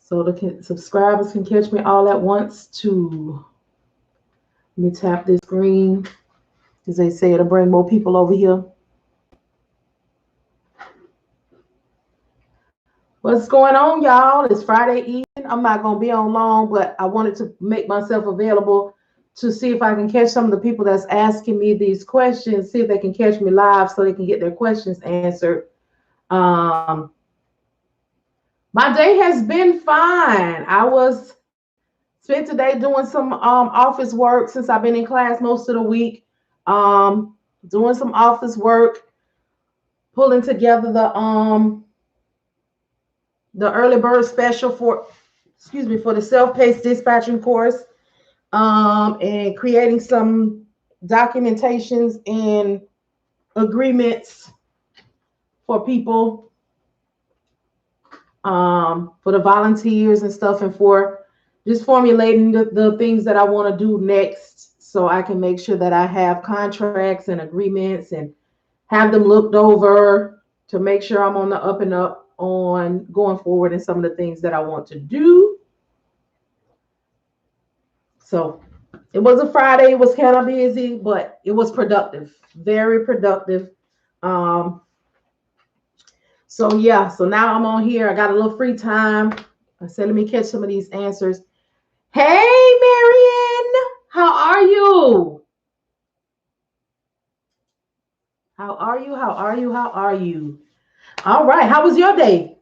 So the subscribers can catch me all at once too. Let me tap this green. As they say, it'll bring more people over here. What's going on, y'all? It's Friday evening. I'm not going to be on long, but I wanted to make myself available to see if I can catch some of the people that's asking me these questions, see if they can catch me live so they can get their questions answered. Um, my day has been fine. I was spent today doing some office work since I've been in class most of the week. Doing some office work, pulling together the early bird special for the self-paced dispatching course, and creating some documentations and agreements for people, for the volunteers and stuff, and for just formulating the things that I want to do next, so I can make sure that I have contracts and agreements and have them looked over to make sure I'm on the up and up on going forward in some of the things that I want to do. So it was a Friday. It was kind of busy, but it was productive, very productive. So yeah, so now I'm on here. I got a little free time. I said, let me catch some of these answers. Hey, Marian, how are you? How are you? How are you? How are you? All right. How was your day?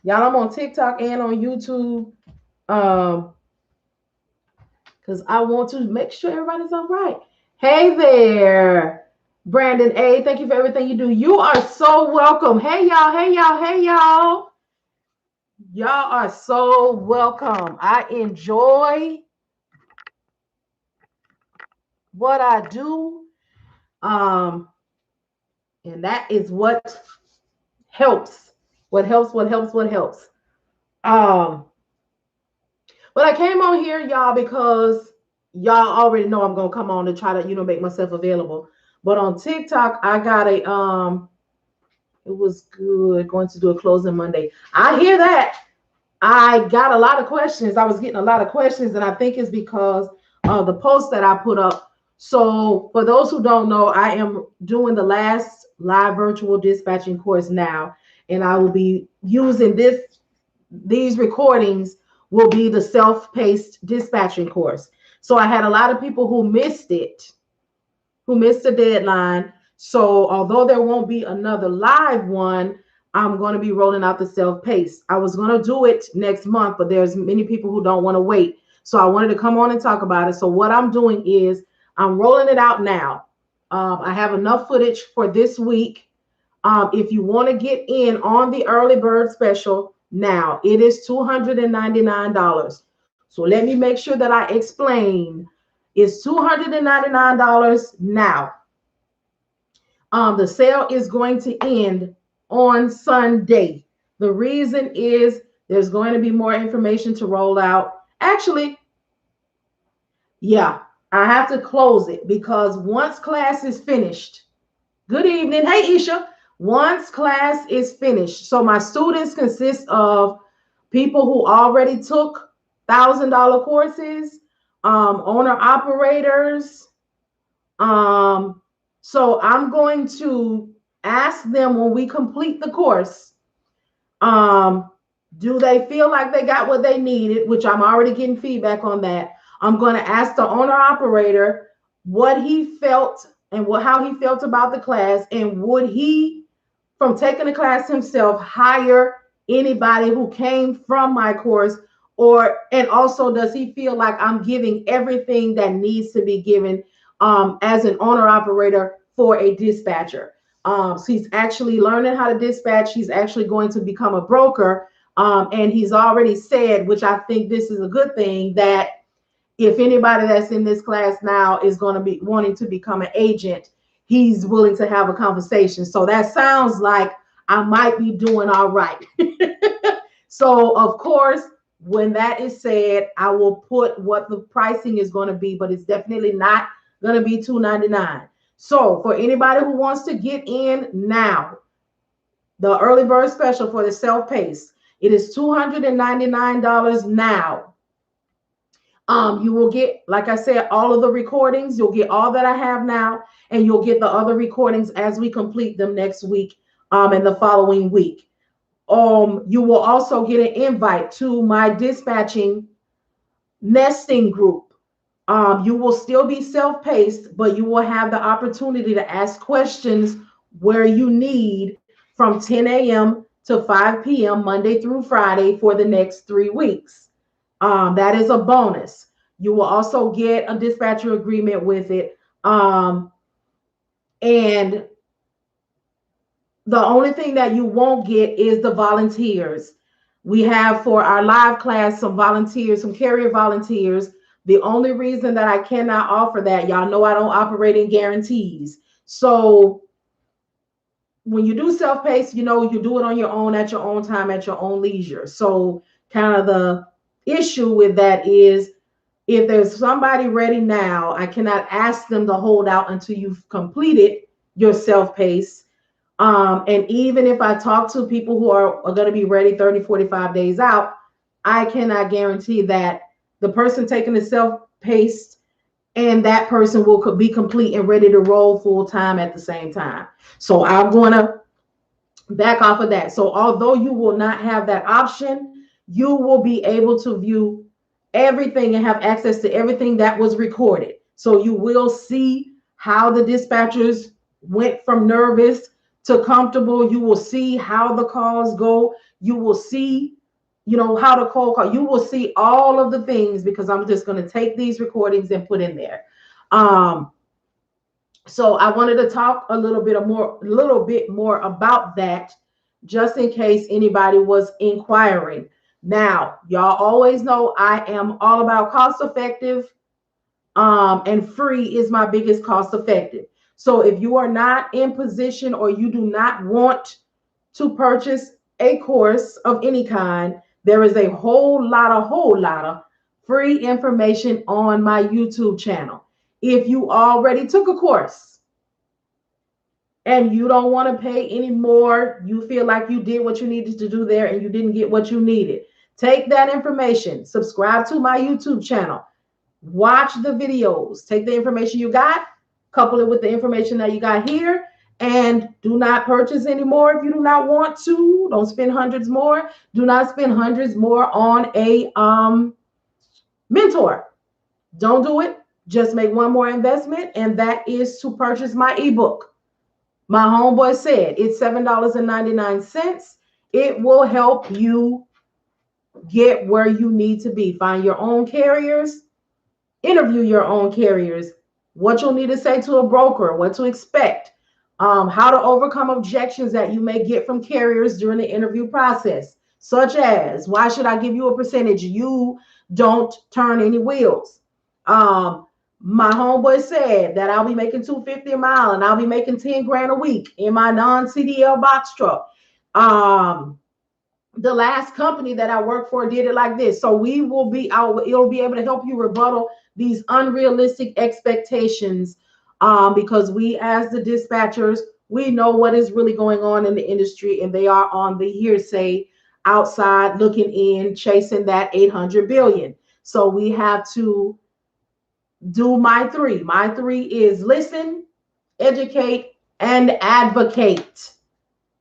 Y'all, I'm on TikTok and on YouTube. Because I want to make sure everybody's all right. Hey there, Brandon A. Thank you for everything you do. You are so welcome. Hey, y'all. Hey, y'all. Hey, y'all. Y'all are so welcome. I enjoy what I do. And that is what helps. What helps. But I came on here, y'all, because y'all already know I'm gonna come on to try to, make myself available. But on TikTok, I got a it was good going to do a closing Monday. I hear that. I got a lot of questions. I was getting a lot of questions, and I think it's because of the post that I put up. So for those who don't know, I am doing the last live virtual dispatching course now, and I will be using these recordings will be the self-paced dispatching course. So I had a lot of people who missed it, who missed the deadline. So although there won't be another live one, I'm going to be rolling out the self-paced. I was going to do it next month, but there's many people who don't want to wait. So I wanted to come on and talk about it. So what I'm doing is I'm rolling it out now. I have enough footage for this week. If you want to get in on the early bird special now, it is $299. So let me make sure that I explain. It's $299 now. The sale is going to end on Sunday. The reason is there's going to be more information to roll out. Actually, yeah, I have to close it because once class is finished, good evening. Hey, Isha. Once class is finished, so my students consist of people who already took $1,000 courses, owner operators. So I'm going to ask them when we complete the course, do they feel like they got what they needed, which I'm already getting feedback on that. I'm going to ask the owner operator what he felt and how he felt about the class, and would he, from taking the class himself, hire anybody who came from my course, and also does he feel like I'm giving everything that needs to be given as an owner operator for a dispatcher. So he's actually learning how to dispatch. He's actually going to become a broker. And he's already said, which I think this is a good thing, that if anybody that's in this class now is going to be wanting to become an agent, he's willing to have a conversation. So that sounds like I might be doing all right. So of course, when that is said, I will put what the pricing is going to be, but it's definitely not going to be $299. So for anybody who wants to get in now, the early bird special for the self-paced, It is $299 now. You will get, like I said, all of the recordings. You'll get all that I have now, and you'll get the other recordings as we complete them next week, and the following week. You will also get an invite to my dispatching nesting group. You will still be self-paced, but you will have the opportunity to ask questions where you need from 10 a.m. to 5 p.m. Monday through Friday for the next 3 weeks. That is a bonus. You will also get a dispatcher agreement with it. And the only thing that you won't get is the volunteers. We have for our live class some volunteers, some carrier volunteers. The only reason that I cannot offer that, y'all know I don't operate in guarantees. So when you do self-paced, you do it on your own, at your own time, at your own leisure. So kind of the issue with that is if there's somebody ready now, I cannot ask them to hold out until you've completed your self-paced. And even if I talk to people who are going to be ready 30, 45 days out, I cannot guarantee that the person taking the self-paced and that person will be complete and ready to roll full time at the same time. So I'm going to back off of that. So although you will not have that option, you will be able to view everything and have access to everything that was recorded. So you will see how the dispatchers went from nervous to comfortable. You will see how the calls go. You will see, how the call. You will see all of the things because I'm just going to take these recordings and put in there. So I wanted to talk a little bit more about that, just in case anybody was inquiring. Now, y'all always know I am all about cost effective, and free is my biggest cost effective. So if you are not in position or you do not want to purchase a course of any kind, there is a whole lot of free information on my YouTube channel. If you already took a course and you don't want to pay any more, you feel like you did what you needed to do there and you didn't get what you needed, take that information, subscribe to my YouTube channel, watch the videos, take the information you got, couple it with the information that you got here, and do not purchase anymore if you do not want to. Don't spend hundreds more. Do not spend hundreds more on a mentor. Don't do it. Just make one more investment, and that is to purchase my ebook. My homeboy said it's $7.99. It will help you get where you need to be. Find your own carriers, interview your own carriers, what you'll need to say to a broker, what to expect, how to overcome objections that you may get from carriers during the interview process, such as, why should I give you a percentage? You don't turn any wheels. My homeboy said that I'll be making $250 a mile and I'll be making 10 grand a week in my non-CDL box truck. The last company that I worked for did it like this. So it'll be able to help you rebuttal these unrealistic expectations, because we, as the dispatchers, we know what is really going on in the industry, and they are on the hearsay outside looking in, chasing that 800 billion. So we have to do my three. My three is listen, educate, and advocate.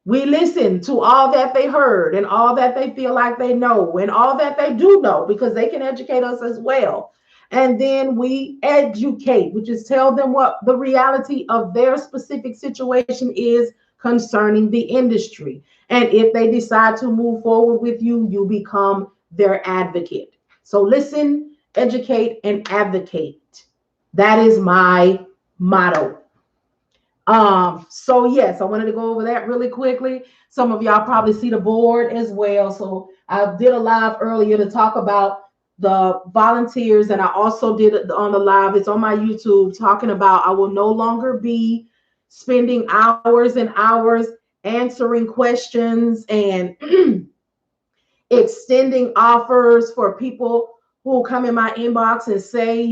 We listen to all that they heard and all that they feel like they know and all that they do know, because they can educate us as well. And then we educate, which is tell them what the reality of their specific situation is concerning the industry. And if they decide to move forward with you, you become their advocate. So listen, educate, and advocate. That is my motto. So yes, I wanted to go over that really quickly. Some of y'all probably see the board as well. So I did a live earlier to talk about the volunteers, and I also did it on the live. It's on my YouTube, talking about I will no longer be spending hours and hours answering questions and extending offers for people who come in my inbox and say,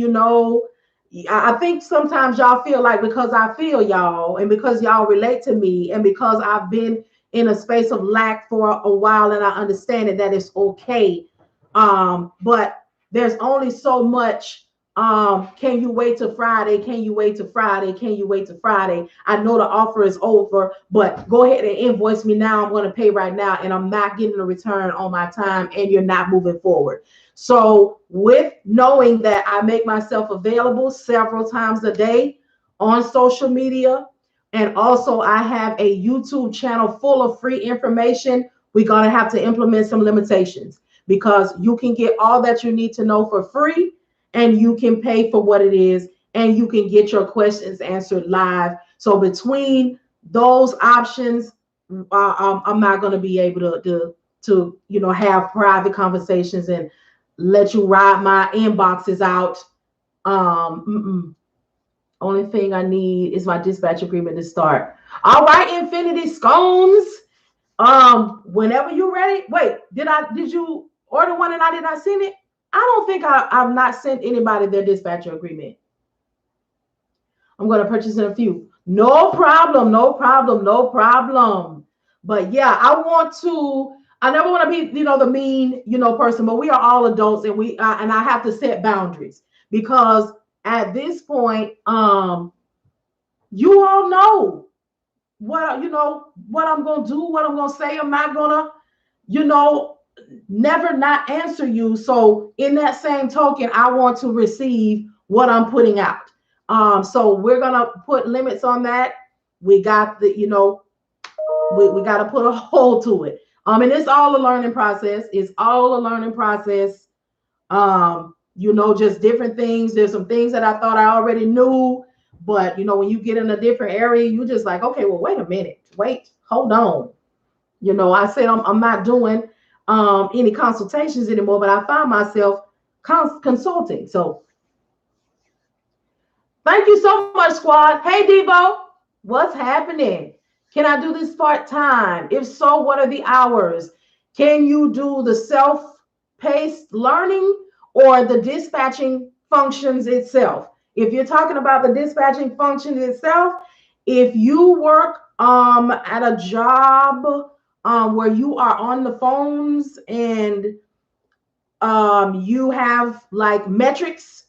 I think sometimes y'all feel like because I feel y'all and because y'all relate to me and because I've been in a space of lack for a while, and I understand that it's okay. But there's only so much. Can you wait till Friday? Can you wait till Friday? Can you wait till Friday? I know the offer is over, but go ahead and invoice me now. I'm going to pay right now, and I'm not getting a return on my time, and you're not moving forward. So with knowing that I make myself available several times a day on social media, and also I have a YouTube channel full of free information, we're going to have to implement some limitations, because you can get all that you need to know for free, and you can pay for what it is, and you can get your questions answered live. So between those options, I'm not going to be able to have private conversations and let you ride my inboxes out. Only thing I need is my dispatch agreement to start. All right, Infinity Scones. Whenever you're ready. Wait, did you order one and I did not send it? I don't think I've not sent anybody their dispatcher agreement. I'm going to purchase in a few. No problem, no problem, no problem. But yeah, I never want to be, the mean, person, but we are all adults, and and I have to set boundaries, because at this point, you all know what I'm going to do, what I'm going to say. I'm not going to, never not answer you. So in that same token, I want to receive what I'm putting out. So we're gonna put limits on that. We got we got to put a hold to it. And it's all a learning process. It's all a learning process. Just different things. There's some things that I thought I already knew, but when you get in a different area, you just like, okay, well, wait a minute, hold on. I said I'm not doing any consultations anymore, but I find myself consulting. So thank you so much, squad. Hey, Devo, what's happening? Can I do this part-time? If so, what are the hours? Can you do the self-paced learning or the dispatching functions itself? If you're talking about the dispatching functions itself, if you work at a job where you are on the phones and you have like metrics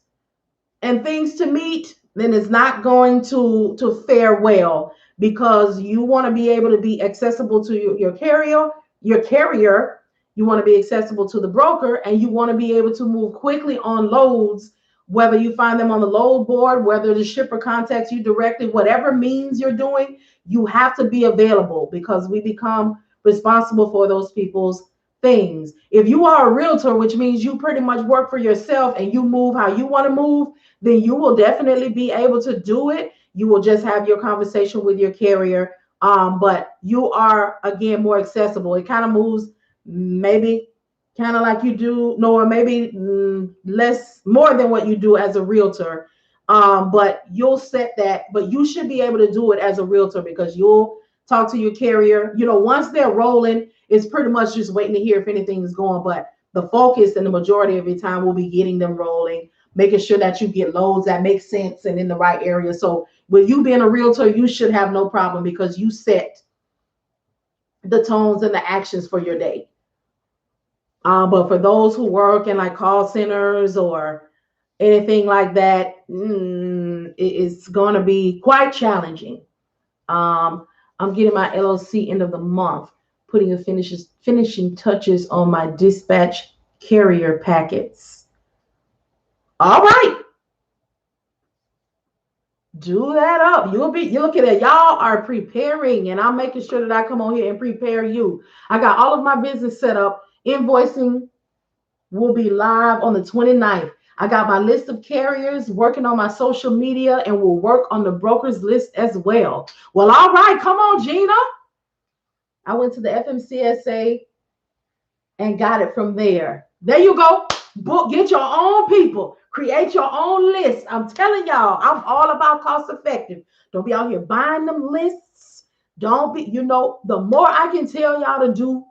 and things to meet, then it's not going to fare well, because you want to be able to be accessible to your carrier. You want to be accessible to the broker, and you want to be able to move quickly on loads, whether you find them on the load board, whether the shipper contacts you directly, whatever means you're doing, you have to be available, because we become responsible for those people's things. If you are a realtor, which means you pretty much work for yourself and you move how you want to move, then you will definitely be able to do it. You will just have your conversation with your carrier. But you are, again, more accessible. It kind of moves maybe kind of like you do, no, or maybe more than what you do as a realtor. But you'll set that, but you should be able to do it as a realtor, because you'll talk to your carrier. Once they're rolling, it's pretty much just waiting to hear if anything is going. But the focus and the majority of your time will be getting them rolling, making sure that you get loads that make sense and in the right area. So with you being a realtor, you should have no problem, because you set the tones and the actions for your day. But for those who work in like call centers or anything like that, it's going to be quite challenging. I'm getting my LLC end of the month, putting a finishing touches on my dispatch carrier packets. All right. Do that up. You look at it. Y'all are preparing, and I'm making sure that I come on here and prepare you. I got all of my business set up. Invoicing will be live on the 29th. I got my list of carriers, working on my social media, and we'll work on the broker's list as well. Well, all right. Come on, Gina. I went to the FMCSA and got it from there. There you go. Book, get your own people. Create your own list. I'm telling y'all, I'm all about cost effective. Don't be out here buying them lists. Don't be, the more I can tell y'all to do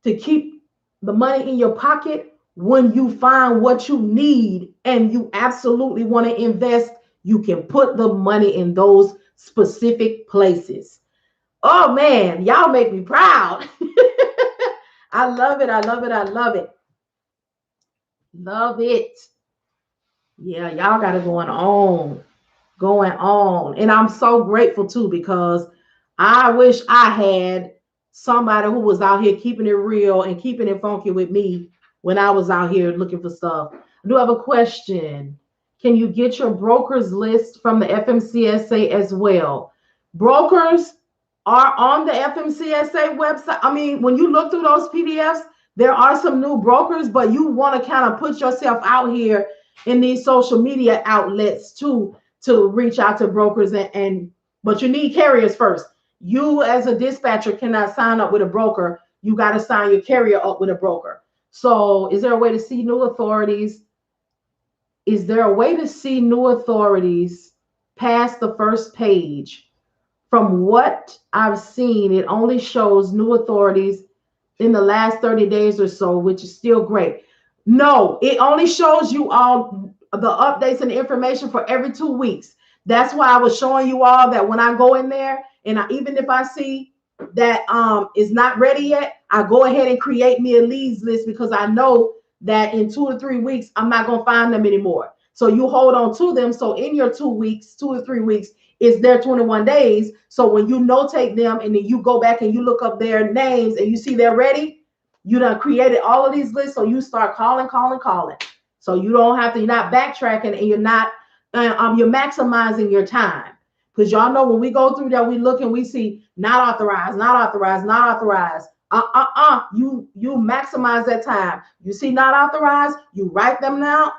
to keep the money in your pocket, when you find what you need and you absolutely want to invest, you can put the money in those specific places. Oh man, y'all make me proud. I love it. I love it. I love it. Love it. Yeah, y'all got it going on. Going on. And I'm so grateful too because I wish I had somebody who was out here keeping it real and keeping it funky with me when I was out here looking for stuff. I do have a question. Can you get your brokers list from the FMCSA as well? Brokers are on the FMCSA website. I mean, when you look through those PDFs, there are some new brokers, but you want to kind of put yourself out here in these social media outlets too to reach out to brokers and but you need carriers first. You as a dispatcher cannot sign up with a broker. You got to sign your carrier up with a broker. So is there a way to see new authorities? Is there a way to see new authorities past the first page? From what I've seen, it only shows new authorities in the last 30 days or so, which is still great. No, it only shows you all the updates and the information for every 2 weeks. That's why I was showing you all that when I go in there and even if I see that is not ready yet, I go ahead and create me a leads list because I know that in 2 to 3 weeks, I'm not going to find them anymore. So you hold on to them. So in your 2 weeks, 2 or 3 weeks, it's their 21 days. So when you notate them and then you go back and you look up their names and you see they're ready, you done created all of these lists. So you start calling. So you don't have to, you're not backtracking and you're not, you're maximizing your time. Because y'all know when we go through there, we look and we see not authorized, not authorized, not authorized. You maximize that time. You see not authorized, you write them down.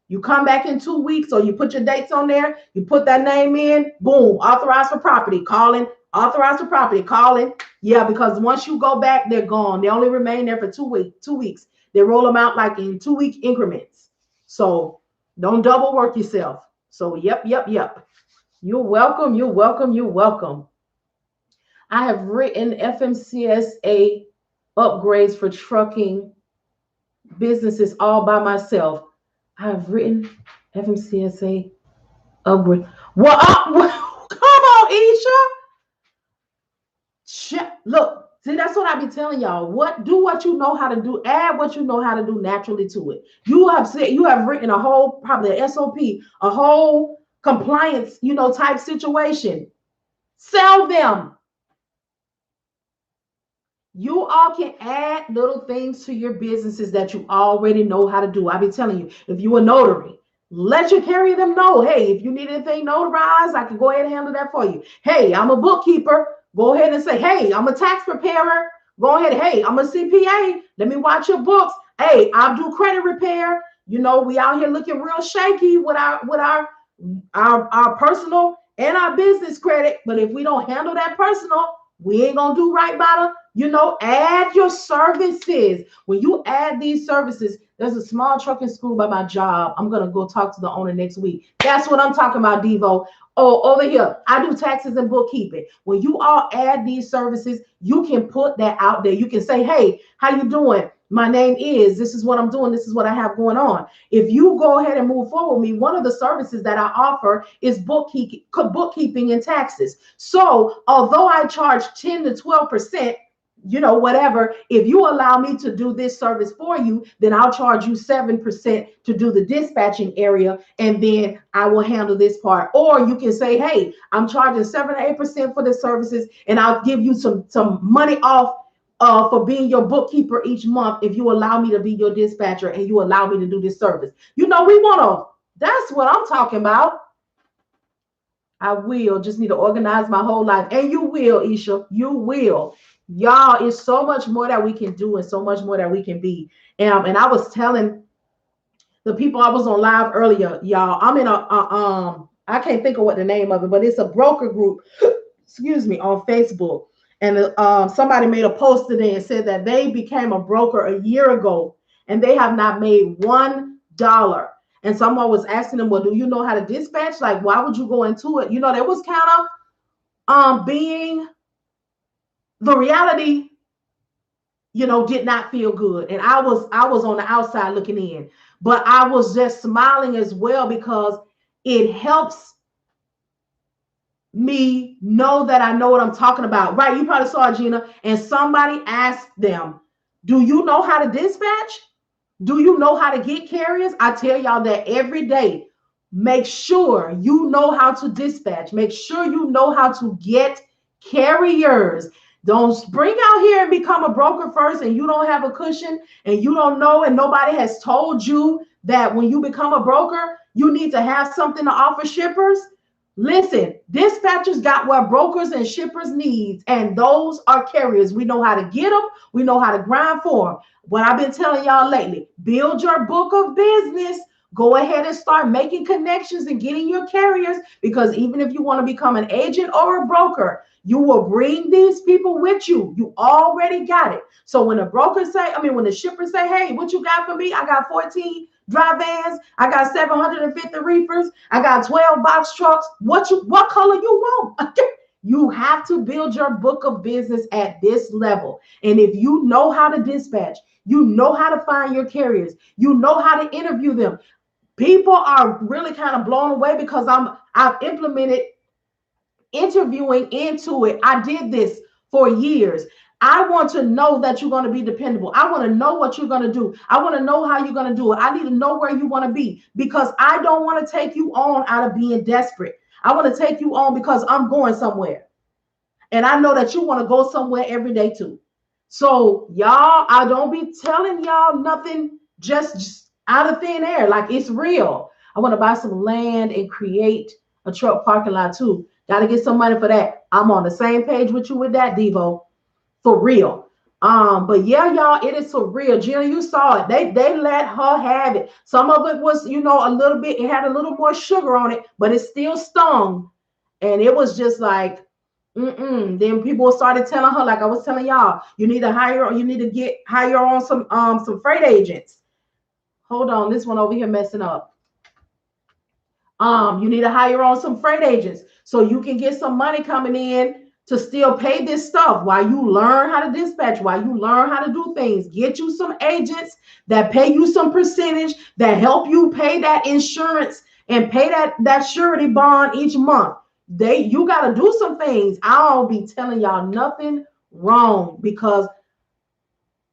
You come back in 2 weeks, or you put your dates on there. You put that name in. Boom, authorized for property, calling. Authorized for property, calling. Yeah, because once you go back, they're gone. They only remain there for 2 weeks. 2 weeks. They roll them out like in 2 week increments. So don't double work yourself. So yep. You're welcome. You're welcome. You're welcome. I have written FMCSA upgrades for trucking businesses all by myself. I have written FMCSA upgrade. Well, come on, Isha. Look, see, that's what I be telling y'all. What you know how to do. Add what you know how to do naturally to it. You have written a whole probably a SOP, a whole compliance, type situation. Sell them. You all can add little things to your businesses that you already know how to do. I be telling you, if you're a notary, let your carrier them know, hey, if you need anything notarized, I can go ahead and handle that for you. Hey, I'm a bookkeeper. Go ahead and say, hey, I'm a tax preparer. Go ahead. Hey, I'm a CPA. Let me watch your books. Hey, I'll do credit repair. We out here looking real shaky with our personal and our business credit. But if we don't handle that personal, we ain't gonna do right by the, add your services. When you add these services, there's a small trucking school by my job. I'm gonna go talk to the owner next week. That's what I'm talking about, Devo. Oh, over here, I do taxes and bookkeeping. When you all add these services, you can put that out there. You can say, hey, how you doing? My name is, this is what I'm doing. This is what I have going on. If you go ahead and move forward with me, one of the services that I offer is bookkeeping and taxes. So although I charge 10 to 12%, whatever, if you allow me to do this service for you, then I'll charge you 7% to do the dispatching area, and then I will handle this part. Or you can say, hey, I'm charging 7 to 8% for the services, and I'll give you some money off for being your bookkeeper each month if you allow me to be your dispatcher and you allow me to do this service. We want to, that's what I'm talking about. I will just need to organize my whole life. And you will, Isha. You will. Y'all, it's so much more that we can do and so much more that we can be. And I was telling the people I was on live earlier, y'all, I'm in I can't think of what the name of it, but it's a broker group, excuse me, on Facebook. And somebody made a post today and said that they became a broker a year ago and they have not made $1. And someone was asking them, well, do you know how to dispatch? Like, why would you go into it? That was kind of being the reality, did not feel good. And I was on the outside looking in, but I was just smiling as well because it helps me know that I know what I'm talking about. Right? You probably saw it, Gina, and somebody asked them, do you know how to dispatch? Do you know how to get carriers? I tell y'all that every day. Make sure you know how to dispatch. Make sure you know how to get carriers. Don't spring out here and become a broker first and you don't have a cushion and you don't know and nobody has told you that when you become a broker, you need to have something to offer shippers. Listen, dispatchers got what brokers and shippers need, and those are carriers. We know how to get them. We know how to grind for them. What I've been telling y'all lately, build your book of business. Go ahead and start making connections and getting your carriers, because even if you want to become an agent or a broker, you will bring these people with you. You already got it. So when the broker say, when the shipper say, hey, what you got for me? I got 14 dry vans. I got 750 reefers. I got 12 box trucks. What color you want? You have to build your book of business at this level. And if you know how to dispatch, you know how to find your carriers, you know how to interview them. People are really kind of blown away because I've implemented interviewing into it. I did this for years. I want to know that you're going to be dependable. I want to know what you're going to do. I want to know how you're going to do it. I need to know where you want to be, because I don't want to take you on out of being desperate. I want to take you on because I'm going somewhere. And I know that you want to go somewhere every day too. So y'all, I don't be telling y'all nothing just out of thin air. Like, it's real. I want to buy some land and create a truck parking lot too. Got to get some money for that. I'm on the same page with you with that, Devo. For real. But yeah, y'all, it is for real. Gina, you saw it. They let her have it. Some of it was, a little bit, it had a little more sugar on it, but it still stung. And it was just like, Then people started telling her, like I was telling y'all, you need to hire on some freight agents. Hold on, this one over here messing up. You need to hire on some freight agents so you can get some money coming in to still pay this stuff while you learn how to dispatch, while you learn how to do things. Get you some agents that pay you some percentage, that help you pay that insurance and pay that surety bond each month. You got to do some things. I'll be telling y'all nothing wrong, because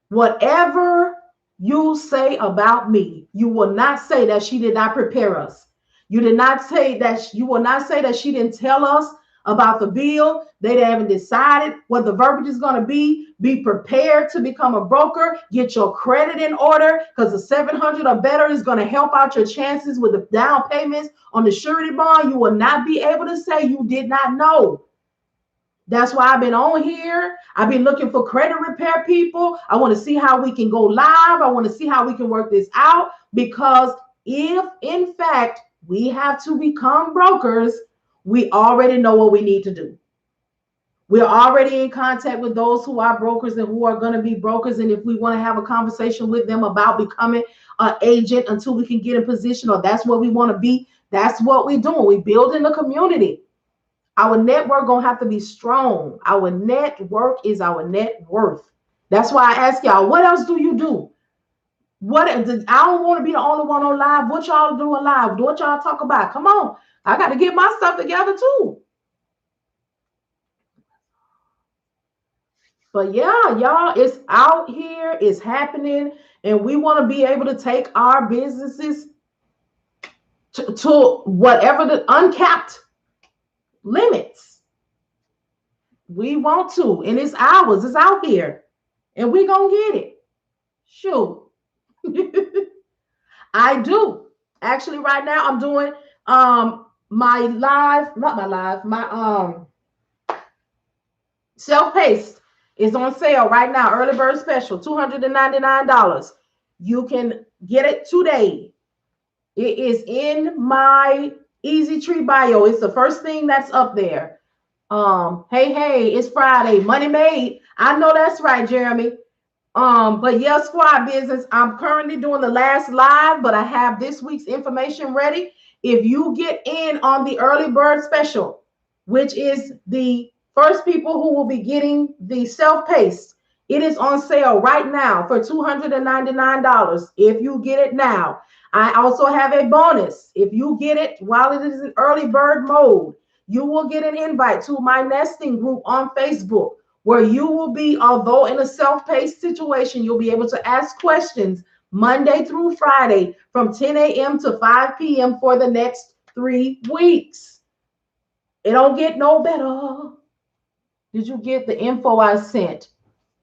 whatever you say about me, you will not say that she did not prepare us. You will not say that she didn't tell us about the bill. They haven't decided what the verbiage is going to be. Be prepared to become a broker. Get your credit in order, because the 700 or better is going to help out your chances with the down payments on the surety bond. You will not be able to say you did not know. That's why I've been on here. I've been looking for credit repair people. I want to see how we can go live. I want to see how we can work this out, because if in fact we have to become brokers, we already know what we need to do. We're already in contact with those who are brokers and who are going to be brokers. And if we want to have a conversation with them about becoming an agent until we can get in position, or that's what we want to be, that's what we're doing. We're building a community. Our network going to have to be strong. Our network is our net worth. That's why I ask y'all, what else do you do? I don't want to be the only one on live. What y'all doing live? What y'all talk about? Come on. I got to get my stuff together too. But yeah, y'all, it's out here, it's happening, and we want to be able to take our businesses to whatever the uncapped limits. We want to, and it's ours, it's out here, and we gonna get it. Shoot. I do. Actually, right now I'm doing my self-paced is on sale right now. Early bird special, $299. You can get it today. It is in my Easy Tree bio. It's the first thing that's up there. Hey, it's Friday. Money made. I know that's right, Jeremy. But yeah, squad business. I'm currently doing the last live, but I have this week's information ready. If you get in on the early bird special, which is the first people who will be getting the self-paced, it is on sale right now for $299 if you get it now. I also have a bonus. If you get it while it is in early bird mode, you will get an invite to my nesting group on Facebook, where you will be, although in a self-paced situation, you'll be able to ask questions Monday through Friday from 10 a.m. to 5 p.m. for the next 3 weeks. It don't get no better. Did you get the info I sent?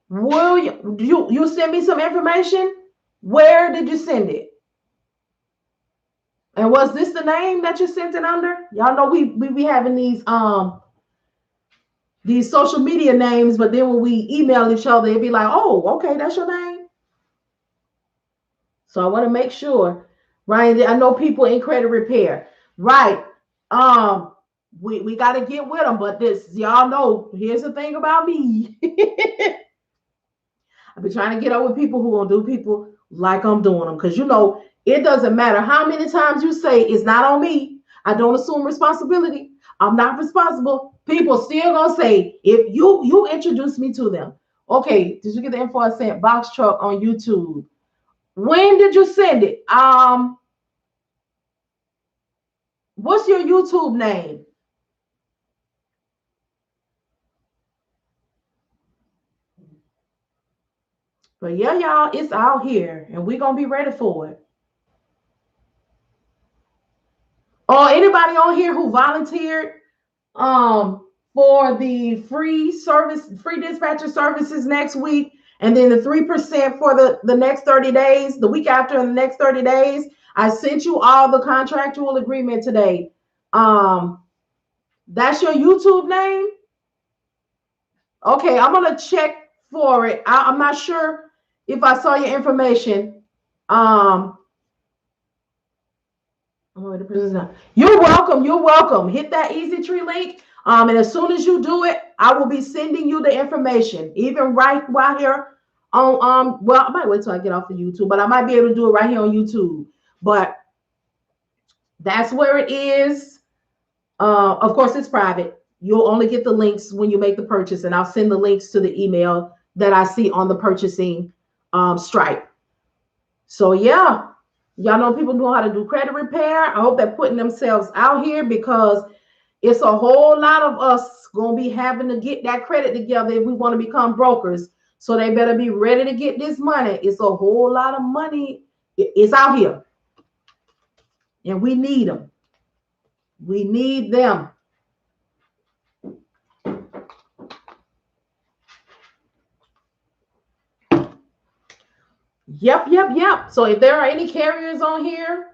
Will you send me some information? Where did you send it? And was this the name that you sent it under? Y'all know we be having these social media names, but then when we email each other, it'd be like, oh, okay, that's your name. So I want to make sure, Ryan. I know people in credit repair, right? We got to get with them, but this, y'all know, here's the thing about me. I've been trying to get up with people who gonna do people like I'm doing them, because it doesn't matter how many times you say it's not on me. I don't assume responsibility. I'm not responsible. People still gonna say, if you introduce me to them. Okay, did you get the info I sent? Box truck on YouTube. When did you send it? What's your YouTube name? But yeah, y'all, it's out here, and we're gonna be ready for it. Or anybody on here who volunteered for the free dispatcher services next week, and then the 3% for the next 30 days, the week after, and the next 30 days. I sent you all the contractual agreement today. That's your YouTube name? Okay, I'm gonna check for it. I'm not sure if I saw your information. You're welcome. You're welcome. Hit that Easy Tree link. And as soon as you do it, I will be sending you the information, even right while here on well, I might wait till I get off of YouTube, but I might be able to do it right here on YouTube. But that's where it is. Of course, it's private. You'll only get the links when you make the purchase, and I'll send the links to the email that I see on the purchasing stripe. So yeah, y'all know people know how to do credit repair. I hope they're putting themselves out here, because it's a whole lot of us gonna be having to get that credit together if we want to become brokers. So they better be ready to get this money. It's a whole lot of money. It's out here, and we need them. We need them. Yep. So if there are any carriers on here,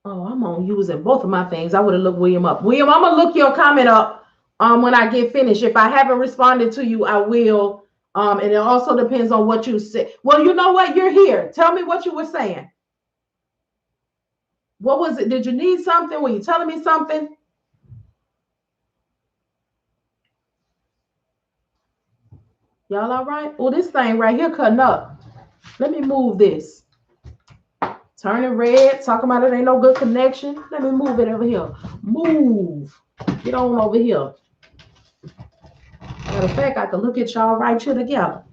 oh, I'm on using both of my things. I would have looked William up. William, I'm gonna look your comment up when I get finished. If I haven't responded to you, I will. And it also depends on what you say. Well, you know what? You're here. Tell me what you were saying. What was it? Did you need something? Were you telling me something? Y'all all right? Oh, this thing right here cutting up. Let me move this. Turning red, talking about it ain't no good connection. Let me move it over here. Move. Get on over here. Matter of fact, I can look at y'all right here together.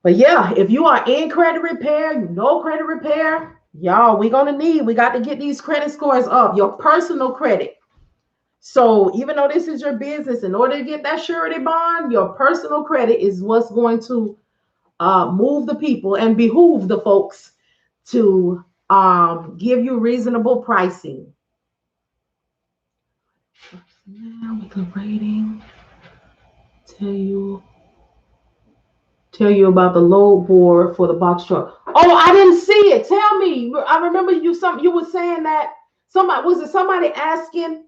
But yeah, if you are in credit repair, you know credit repair, y'all, we got to get these credit scores up, your personal credit. So even though this is your business, in order to get that surety bond, your personal credit is what's going to move the people and behoove the folks to give you reasonable pricing. Now we can rating. Tell you about the load board for the box truck. Oh, I didn't see it. Tell me. I remember you were saying that somebody asking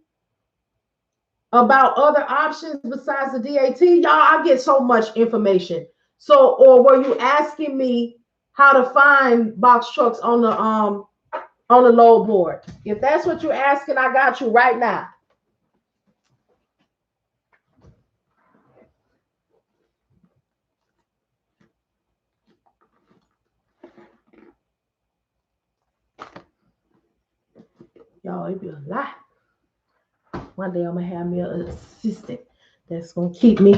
about other options besides the DAT? Y'all, I get so much information. So, or were you asking me how to find box trucks on the load board? If that's what you're asking, I got you right now. Y'all, it be a lot. One day I'm gonna have me an assistant that's gonna keep me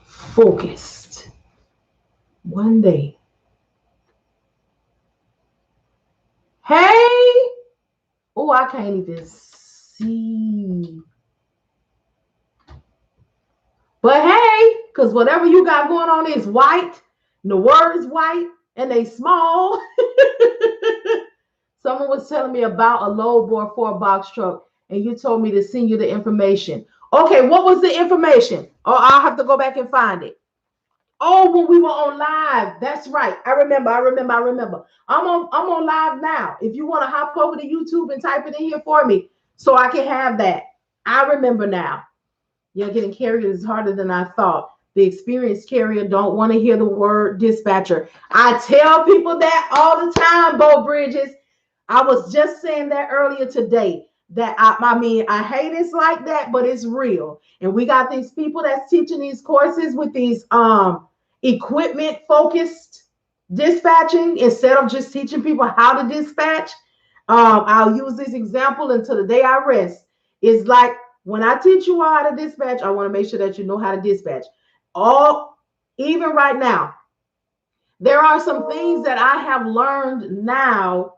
focused. One day. Hey, oh, I can't even see. But hey, because whatever you got going on is white, and the word is white, and they small. Someone was telling me about a low bore 4-box truck, and you told me to send you the information. Okay, what was the information? Oh, I'll have to go back and find it. Oh, when we were on live. That's right. I remember. I'm on live now. If you want to hop over to YouTube and type it in here for me so I can have that. I remember now. Yeah, getting carrier is harder than I thought. The experienced carrier don't want to hear the word dispatcher. I tell people that all the time, Bo Bridges. I was just saying that earlier today. That I mean, I hate it's like that, but it's real. And we got these people that's teaching these courses with these equipment focused dispatching instead of just teaching people how to dispatch. I'll use this example until the day I rest. It's like when I teach you how to dispatch, I want to make sure that you know how to dispatch. All even right now, there are some things that I have learned now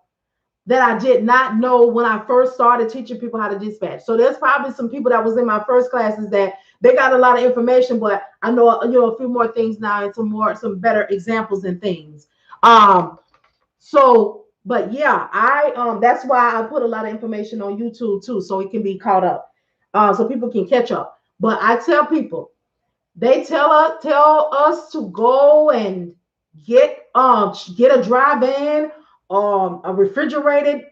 that I did not know when I first started teaching people how to dispatch. So there's probably some people that was in my first classes that they got a lot of information, but I know a few more things now and some better examples and things. But yeah, I that's why I put a lot of information on YouTube too, so it can be caught up, so people can catch up. But I tell people, they tell us to go and get a drive-in, a refrigerated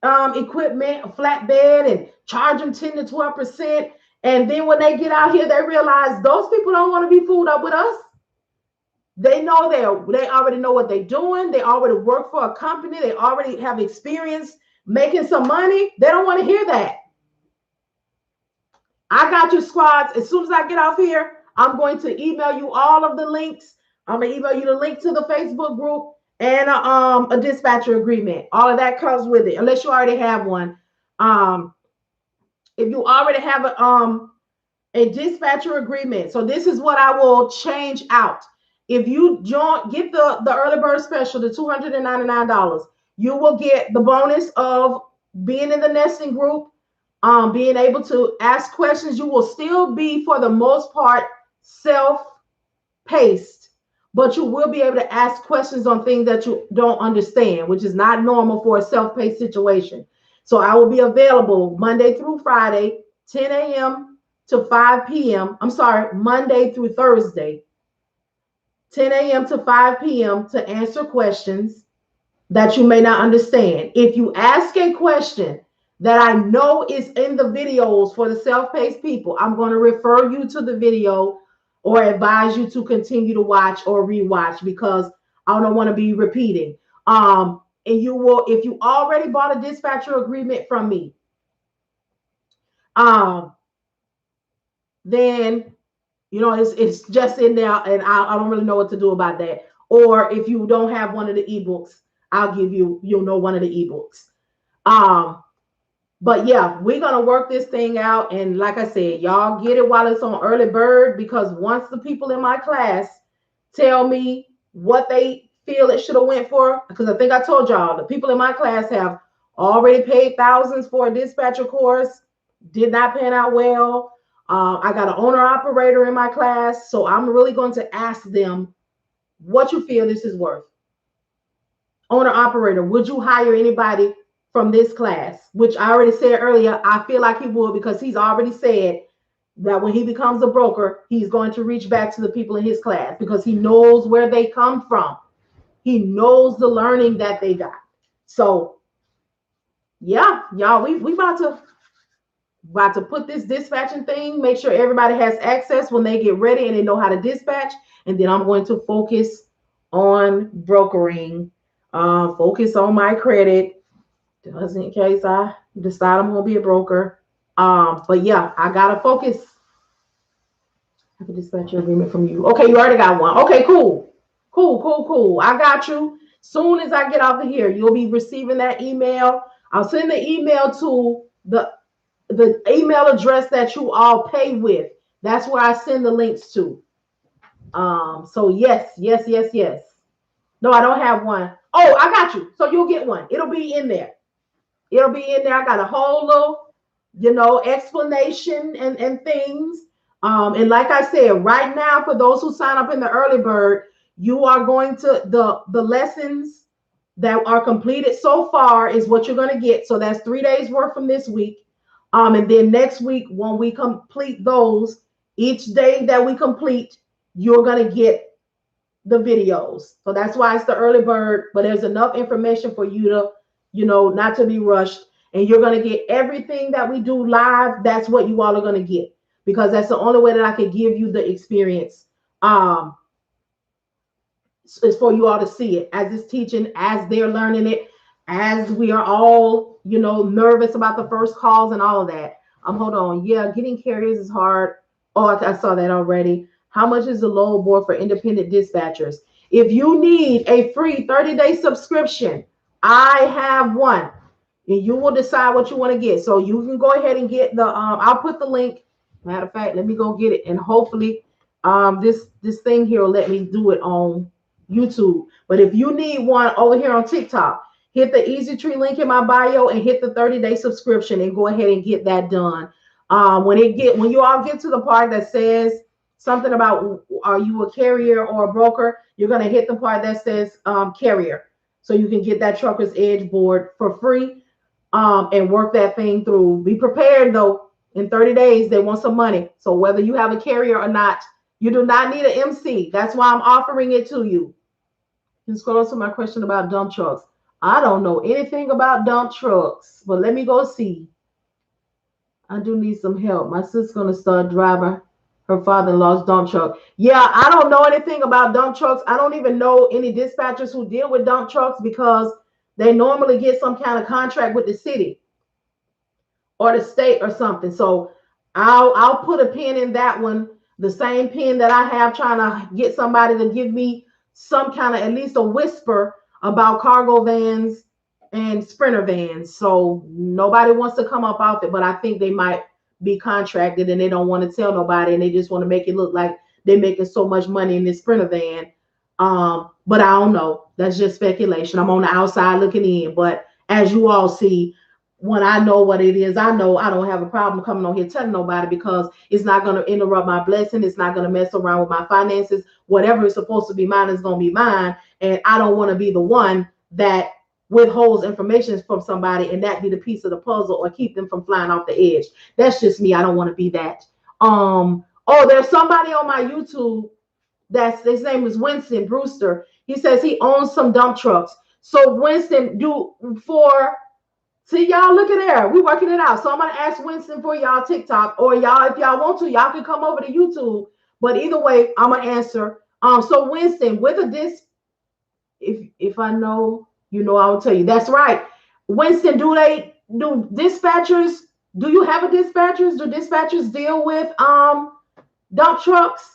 equipment, a flatbed, and charge them 10 to 12%. And then when they get out here, they realize those people don't want to be fooled up with us. They know they already know what they're doing. They already work for a company. They already have experience making some money. They don't want to hear that. I got you, squads. As soon as I get off here, I'm going to email you all of the links. I'm gonna email you the link to the Facebook group and a dispatcher agreement. All of that comes with it, unless you already have one. If you already have a dispatcher agreement, so this is what I will change out. If you get the early bird special, the $299, you will get the bonus of being in the nesting group, being able to ask questions. You will still be, for the most part, self-paced, but you will be able to ask questions on things that you don't understand, which is not normal for a self-paced situation. So I will be available Monday through Friday, 10 a.m. to 5 p.m. I'm sorry, Monday through Thursday, 10 a.m. to 5 p.m. to answer questions that you may not understand. If you ask a question that I know is in the videos for the self-paced people, I'm going to refer you to the video or advise you to continue to watch or rewatch, because I don't want to be repeating. And you will, if you already bought a dispatcher agreement from me, then it's just in there, and I don't really know what to do about that. Or if you don't have one of the ebooks, I'll give you'll know one of the ebooks. But yeah, we're gonna work this thing out, and like I said, y'all get it while it's on early bird, because once the people in my class tell me what they feel it should have went for, because I think I told y'all the people in my class have already paid thousands for a dispatcher course, did not pan out well. I got an owner operator in my class, so I'm really going to ask them what you feel this is worth. Owner operator, would you hire anybody from this class? Which I already said earlier, I feel like he would, because he's already said that when he becomes a broker, he's going to reach back to the people in his class, because he knows where they come from. He knows the learning that they got. So yeah, y'all, we about to put this dispatching thing, make sure everybody has access when they get ready and they know how to dispatch. And then I'm going to focus on brokering, focus on my credit, just in case I decide I'm going to be a broker. But yeah, I got to focus. I have a dispatcher agreement from you. Okay, you already got one. Okay, cool. I got you. Soon as I get off of here, you'll be receiving that email. I'll send the email to the email address that you all pay with. That's where I send the links to. So yes. No, I don't have one. Oh, I got you. So you'll get one. It'll be in there. It'll be in there. I got a whole little, explanation and things. And like I said, right now, for those who sign up in the early bird, you are going to the lessons that are completed so far is what you're going to get. So that's 3 days worth from this week. And then next week, when we complete those, each day that we complete, you're going to get the videos. So that's why it's the early bird, but there's enough information for you to, not to be rushed. And you're going to get everything that we do live. That's what you all are going to get, because that's the only way that I can give you the experience. Is for you all to see it as it's teaching, as they're learning it, as we are all, nervous about the first calls and all of that. Hold on. Yeah, getting carriers is hard. Oh, I saw that already. How much is the load board for independent dispatchers? If you need a free 30-day subscription, I have one, and you will decide what you want to get. So you can go ahead and get the. I'll put the link. Matter of fact, let me go get it, and hopefully, this thing here will let me do it on YouTube. But if you need one over here on TikTok, hit the Easy Tree link in my bio and hit the 30-day subscription and go ahead and get that done. When you all get to the part that says something about are you a carrier or a broker, you're going to hit the part that says carrier, so you can get that Trucker's Edge board for free, and work that thing through. Be prepared though. In 30 days, they want some money. So whether you have a carrier or not, you do not need an MC. That's why I'm offering it to you. You can scroll to my question about dump trucks. I don't know anything about dump trucks, but let me go see. I do need some help. My sister's going to start driving her father-in-law's dump truck. Yeah, I don't know anything about dump trucks. I don't even know any dispatchers who deal with dump trucks, because they normally get some kind of contract with the city or the state or something. So I'll put a pin in that one. The same pin that I have trying to get somebody to give me some kind of, at least a whisper about cargo vans and sprinter vans. So nobody wants to come up off it, but I think they might be contracted and they don't want to tell nobody, and they just want to make it look like they're making so much money in this sprinter van. But I don't know. That's just speculation. I'm on the outside looking in. But as you all see, when I know what it is, I know I don't have a problem coming on here telling nobody, because it's not going to interrupt my blessing. It's not going to mess around with my finances. Whatever is supposed to be mine is going to be mine. And I don't want to be the one that withholds information from somebody and that be the piece of the puzzle or keep them from flying off the edge. That's just me. I don't want to be that. Oh, there's somebody on my YouTube his name is Winston Brewster. He says he owns some dump trucks. So Winston, see, y'all, look at there. We're working it out. So I'm going to ask Winston for y'all TikTok, or y'all, if y'all want to, y'all can come over to YouTube. But either way, I'm going to answer. So Winston, with if I know, I will tell you. That's right. Winston, do dispatchers, do you have a dispatchers? Do dispatchers deal with dump trucks?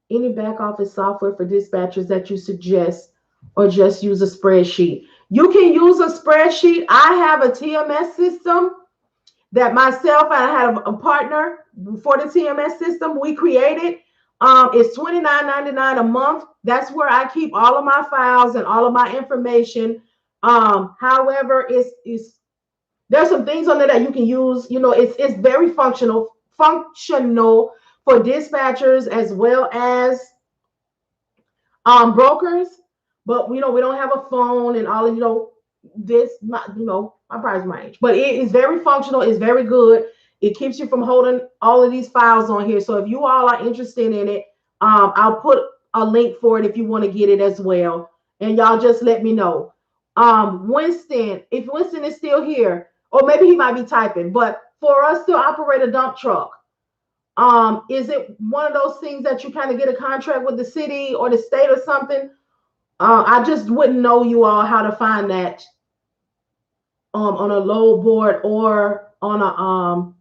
Any back office software for dispatchers that you suggest, or just use a spreadsheet? You can use a spreadsheet. I have a TMS system that myself and I had a partner for the TMS system we created. It's $29.99 a month. That's where I keep all of my files and all of my information. However, there's some things on there that you can use. It's very functional for dispatchers as well as brokers. But we don't have a phone and all of this. My price range, but it is very functional. It's very good. It keeps you from holding all of these files on here. So if you all are interested in it, I'll put a link for it if you want to get it as well. And y'all just let me know. Winston, if Winston is still here, or maybe he might be typing, but for us to operate a dump truck, is it one of those things that you kind of get a contract with the city or the state or something? I just wouldn't know, you all, how to find that on a load board or on a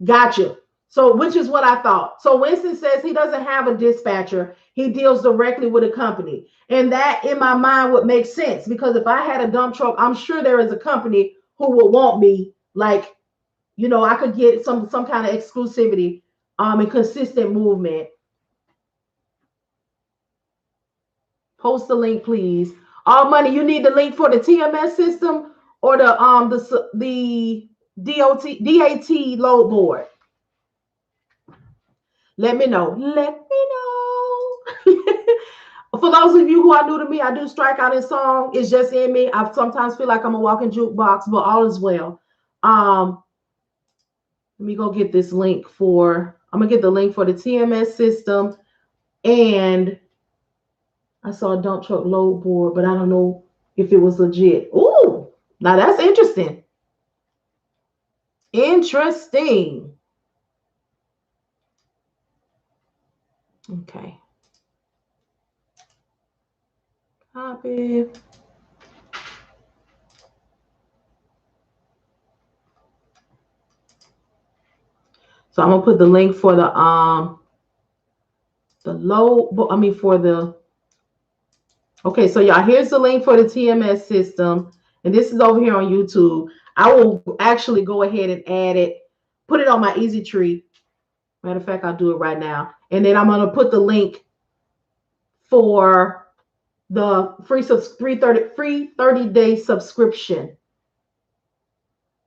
gotcha. So which is what I thought. So Winston says he doesn't have a dispatcher. He deals directly with a company. And that in my mind would make sense, because if I had a dump truck, I'm sure there is a company who would want me, like, I could get some kind of exclusivity and consistent movement. Post the link, please. All money. You need the link for the TMS system or the DAT load board. Let me know. Let me know. For those of you who are new to me, I do strike out in song. It's just in me. I sometimes feel like I'm a walking jukebox, but all is well. Let me go get this link for. I'm gonna get the link for the TMS system, and I saw a dump truck load board, but I don't know if it was legit. Ooh, now that's interesting. Interesting. Okay. Copy. So I'm gonna put the link for the load. I mean for the. Okay, so y'all, here's the link for the TMS system, and this is over here on YouTube. I will actually go ahead and add it, put it on my Easy Tree. Matter of fact, I'll do it right now, and then I'm gonna put the link for the free 30-day subscription.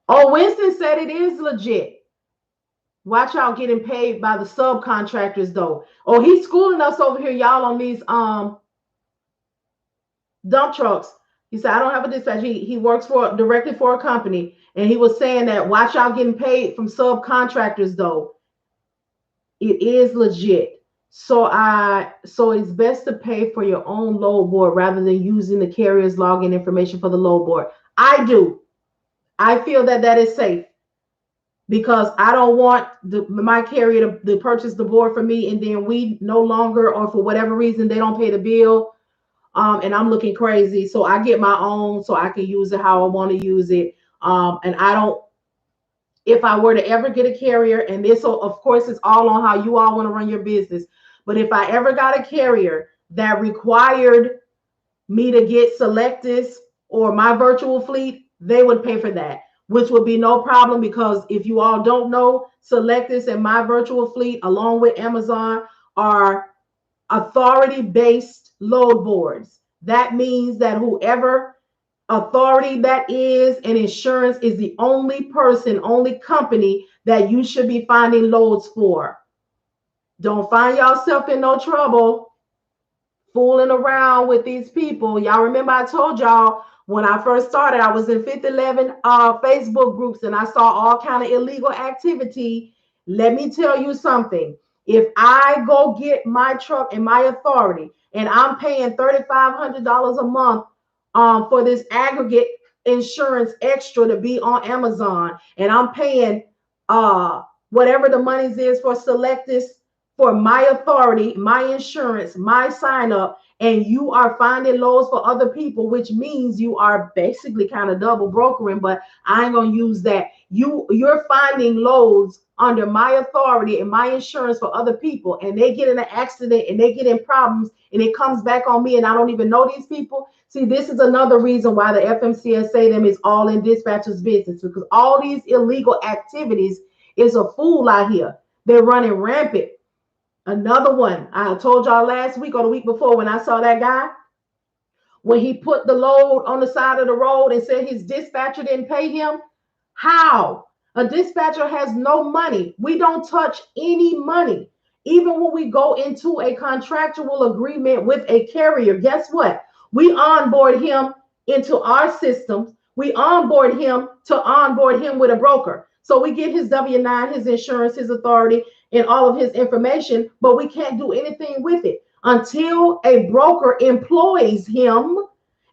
Oh, Winston said it is legit. Watch out getting paid by the subcontractors though. Oh, he's schooling us over here, y'all, on these dump trucks. He said, I don't have a dispatch. He works directly for a company. And he was saying that watch out getting paid from subcontractors though. It is legit. So it's best to pay for your own load board rather than using the carrier's login information for the load board. I do. I feel that is safe because I don't want my carrier to purchase the board for me and then we no longer, or for whatever reason, they don't pay the bill. And I'm looking crazy. So I get my own so I can use it how I want to use it. And I don't, if I were to ever get a carrier, and this, of course, it's all on how you all want to run your business. But if I ever got a carrier that required me to get Selectus or my virtual fleet, they would pay for that, which would be no problem because if you all don't know, Selectus and my virtual fleet, along with Amazon, are authority-based load boards. That means that whoever authority that is and insurance is the only company that you should be finding loads for. Don't find yourself in no trouble fooling around with these people. Y'all remember I told y'all when I first started, I was in 511 Facebook groups and I saw all kind of illegal activity. Let me tell you something. If I go get my truck and my authority and I'm paying $3,500 a month for this aggregate insurance extra to be on Amazon, and I'm paying whatever the money is for Selectus, for my authority, my insurance, my sign up, and you are finding loads for other people, which means you are basically kind of double brokering, but I ain't gonna use that. You're finding loads under my authority and my insurance for other people, and they get in an accident and they get in problems and it comes back on me and I don't even know these people. See, this is another reason why the FMCSA them is all in dispatchers business, because all these illegal activities is a fool out here. They're running rampant. Another one, I told y'all last week or the week before when I saw that guy, when he put the load on the side of the road and said his dispatcher didn't pay him. How? A dispatcher has no money. We don't touch any money. Even when we go into a contractual agreement with a carrier, guess what? We onboard him into our systems. We onboard him to onboard him with a broker. So we get his W-9, his insurance, his authority, and all of his information, but we can't do anything with it until a broker employs him.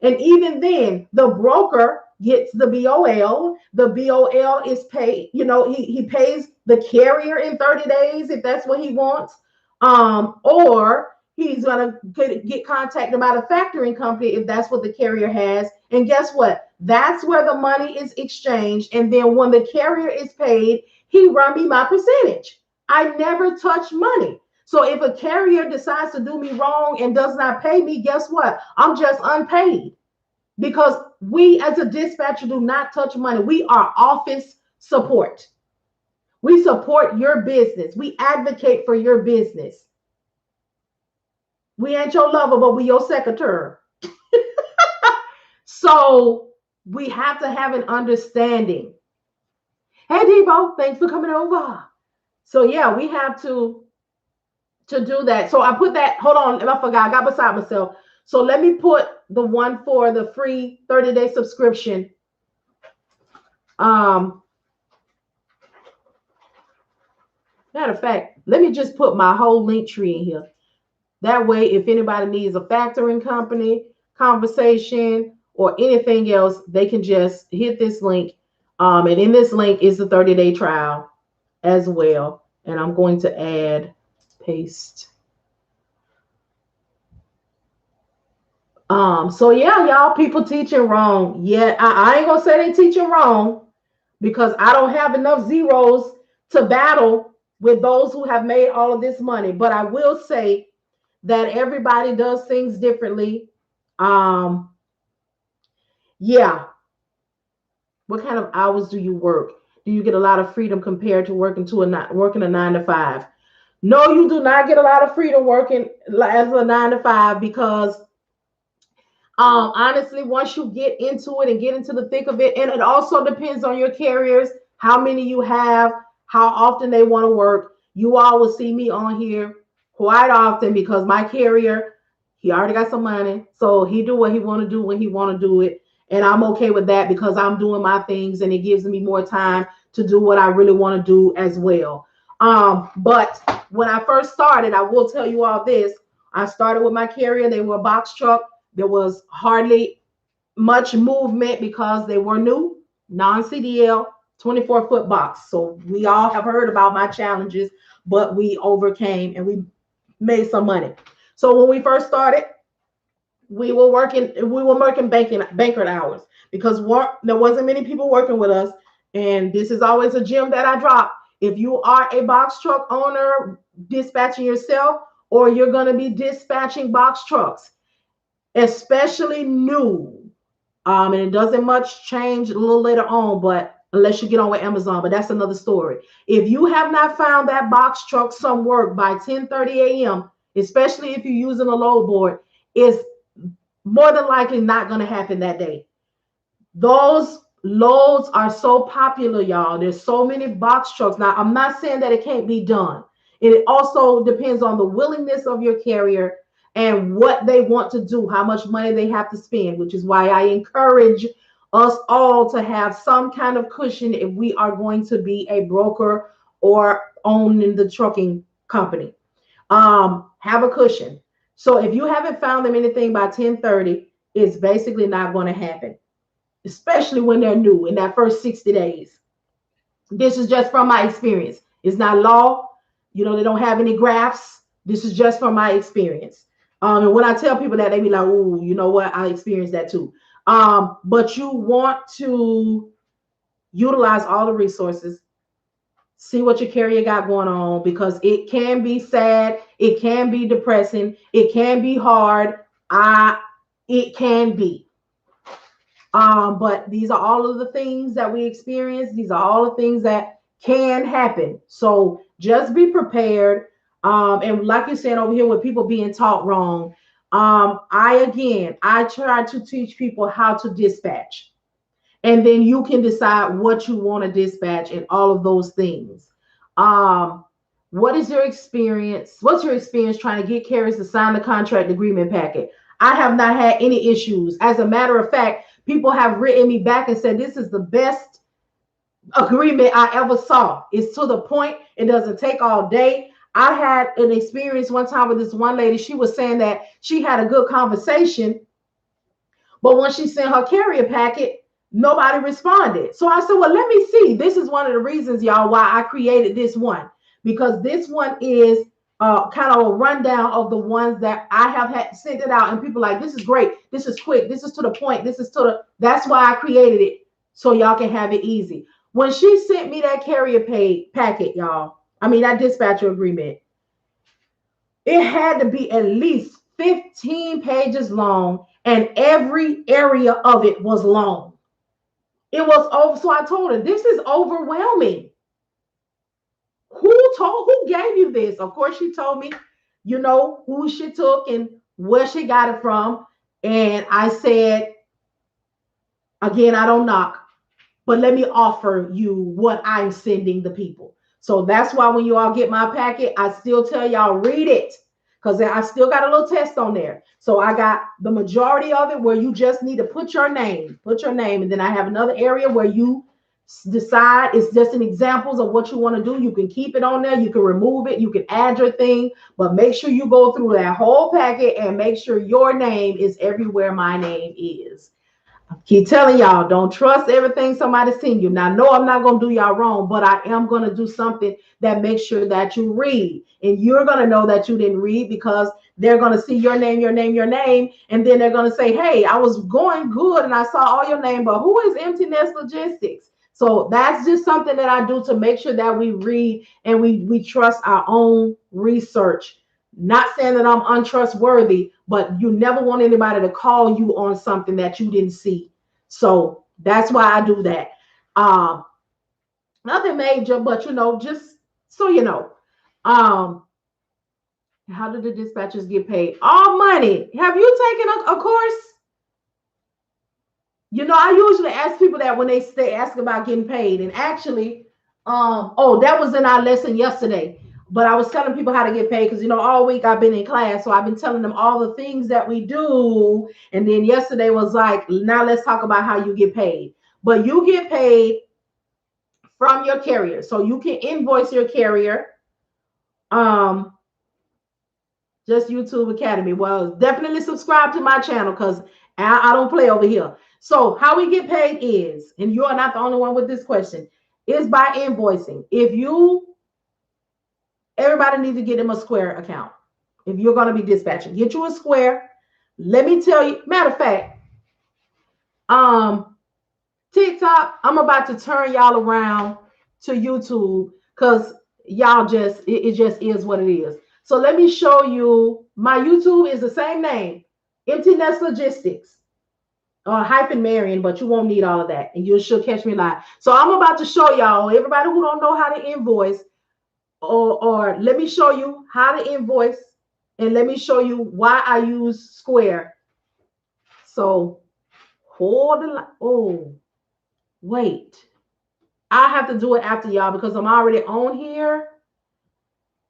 And even then, the broker gets the BOL. The BOL is paid, he pays the carrier in 30 days if that's what he wants. Or he's gonna get contacted by the factoring company if that's what the carrier has. And guess what? That's where the money is exchanged. And then when the carrier is paid, he run me my percentage. I never touch money. So if a carrier decides to do me wrong and does not pay me, guess what? I'm just unpaid, because we as a dispatcher do not touch money. We are office support. We support your business. We advocate for your business. We ain't your lover, but we your secretary. So we have to have an understanding. Hey Debo, thanks for coming over. So yeah, we have to do that. So I put that, hold on, I forgot, I got beside myself. So let me put the one for the free 30-day subscription. Um, Matter of fact, let me just put my whole link tree in here. That way, if anybody needs a factoring company conversation or anything else, they can just hit this link. And in this link is the 30-day trial as well. And I'm going to add, paste. So yeah, y'all, people teaching wrong. Yeah, I ain't gonna say they teaching wrong because I don't have enough zeros to battle with those who have made all of this money. But I will say that everybody does things differently. Um, yeah. What kind of hours do you work? Do you get a lot of freedom compared to working a 9 to 5? No, you do not get a lot of freedom working as a 9 to 5 because honestly, once you get into it and get into the thick of it, and it also depends on your carriers, how many you have, how often they want to work. You all will see me on here quite often because my carrier, he already got some money, so he do what he want to do when he want to do it, and I'm okay with that because I'm doing my things and it gives me more time to do what I really want to do as well. But when I first started, I will tell you all this. I started with my carrier. They were a box truck. There was hardly much movement because they were new, non-CDL, 24-foot box. So we all have heard about my challenges, but we overcame and we made some money. So when we first started, we were working banquet hours because there wasn't many people working with us. And this is always a gem that I drop. If you are a box truck owner dispatching yourself, or you're going to be dispatching box trucks, especially new. And it doesn't much change a little later on, but unless you get on with Amazon, but that's another story. If you have not found that box truck some work by 10:30 a.m., especially if you're using a load board, it's more than likely not going to happen that day. Those loads are so popular, y'all. There's so many box trucks. Now, I'm not saying that it can't be done. It also depends on the willingness of your carrier and what they want to do, how much money they have to spend, which is why I encourage us all to have some kind of cushion if we are going to be a broker or owning the trucking company. Have a cushion. So if you haven't found them anything by 10:30, it's basically not going to happen, especially when they're new in that first 60 days. This is just from my experience. It's not law. They don't have any graphs. This is just from my experience. And when I tell people that, they be like, "Oh, you know what? I experienced that too." But you want to utilize all the resources, see what your carrier got going on, because it can be sad, it can be depressing, it can be hard. It can be. But these are all of the things that we experience. These are all the things that can happen. So just be prepared. And like you said over here with people being taught wrong, I try to teach people how to dispatch. And then you can decide what you want to dispatch and all of those things. Um, what is your experience? What's your experience trying to get carriers to sign the contract agreement packet? I have not had any issues. As a matter of fact, people have written me back and said this is the best agreement I ever saw. It's to the point. It doesn't take all day. I had an experience one time with this one lady. She was saying that she had a good conversation, but when she sent her carrier packet, nobody responded. So I said, well, let me see. This is one of the reasons, y'all, why I created this one, because this one is kind of a rundown of the ones that I have had sent it out. And people like, this is great. This is quick. This is to the point. That's why I created it. So y'all can have it easy. When she sent me that carrier packet, y'all, that dispatcher agreement, it had to be at least 15 pages long, and every area of it was long. It was over. So I told her, this is overwhelming. Who gave you this? Of course, she told me you know, who she took and where she got it from. And I said, again, I don't knock, but let me offer you what I'm sending the people. So that's why when you all get my packet, I still tell y'all read it, because I still got a little test on there. So I got the majority of it where you just need to put your name, and then I have another area where you decide. It's just an examples of what you want to do. You can keep it on there, you can remove it, you can add your thing, but make sure you go through that whole packet and make sure your name is everywhere my name is. Keep telling y'all, don't trust everything somebody send you. Now, no, I'm not going to do y'all wrong, but I am going to do something that makes sure that you read. And you're going to know that you didn't read because they're going to see your name, your name, your name. And then they're going to say, hey, I was going good and I saw all your name, but who is Empty Nest Logistics? So that's just something that I do to make sure that we read and we trust our own research. Not saying that I'm untrustworthy, but you never want anybody to call you on something that you didn't see. So that's why I do that. Um, Nothing major, but you know, just so you know. Um, how do the dispatchers get paid? All money. Have you taken a course? You know, I usually ask people that when they ask about getting paid. And actually, oh, that was in our lesson yesterday. But I was telling people how to get paid because you know, all week I've been in class, so I've been telling them all the things that we do. And then yesterday was like, now let's talk about how you get paid. But you get paid from your carrier, so you can invoice your carrier. Um, just YouTube Academy. Well, definitely subscribe to my channel because I don't play over here. So how we get paid is, and you are not the only one with this question, is by invoicing. Everybody needs to get them a Square account. If you're going to be dispatching, get you a Square. Let me tell you, matter of fact, um, TikTok, I'm about to turn y'all around to YouTube because y'all it just is what it is. So let me show you. My YouTube is the same name, Empty Nest Logistics hyphen Marian, but you won't need all of that, and you should catch me live. So I'm about to show y'all, everybody who don't know how to invoice, or let me show you how to invoice, and let me show you why I use Square. So hold the line. Oh, wait. I have to do it after y'all because I'm already on here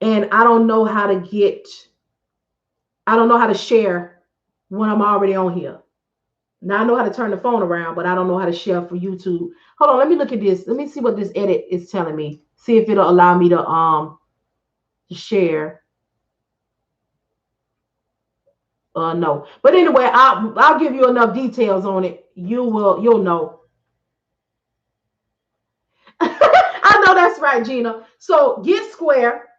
and I don't know how to share when I'm already on here. Now I know how to turn the phone around, but I don't know how to share for YouTube. Hold on, let me look at this. Let me see what this edit is telling me. See if it'll allow me to share. No. But anyway, I'll give you enough details on it. You'll know. I know that's right, Gina. So get Square,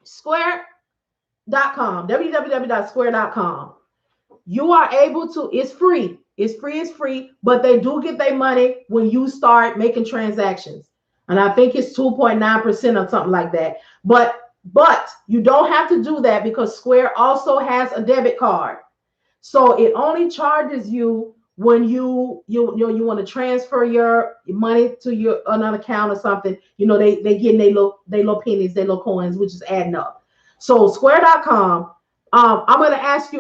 square.com, www.square.com. You are able to, it's free. It's free, but they do get their money when you start making transactions. And I think it's 2.9% or something like that. But you don't have to do that because Square also has a debit card. So it only charges you when you want to transfer your money to your another account or something. You know, they getting their little pennies, their little coins, which is adding up. So Square.com. I'm going to answer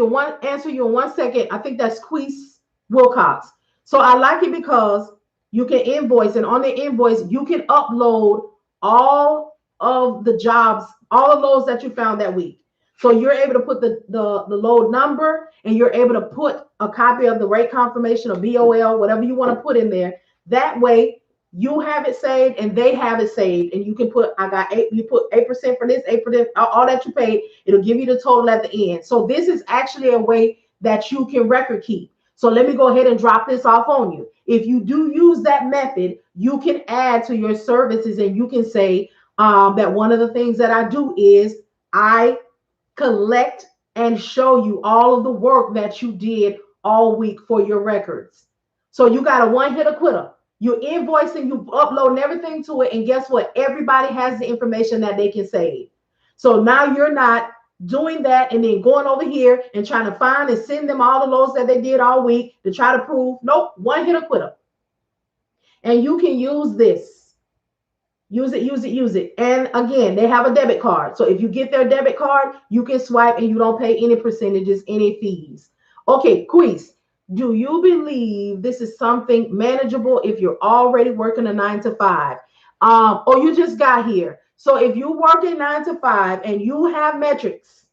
you in 1 second. I think that's Queese Wilcox. So I like it because you can invoice, and on the invoice you can upload all of the jobs, all of those that you found that week. So you're able to put the load number, and you're able to put a copy of the rate confirmation or BOL, whatever you want to put in there. That way you have it saved and they have it saved. And you can put, you put 8% for this, 8%, all that you paid. It'll give you the total at the end. So this is actually a way that you can record keep. So let me go ahead and drop this off on you. If you do use that method, you can add to your services, and you can say that one of the things that I do is I collect and show you all of the work that you did all week for your records. So you got a one-hitter quitter. You're invoicing, you uploading everything to it, and guess what? Everybody has the information that they can save. So now you're not doing that and then going over here and trying to find and send them all the loads that they did all week to try to prove. Nope, one-hitter quitter. And you can use this. Use it, use it, use it. And again, they have a debit card. So if you get their debit card, you can swipe and you don't pay any percentages, any fees. Okay, quiz. Do you believe this is something manageable if you're already working a 9 to 5? Or you just got here? So if you work a 9 to 5 and you have metrics,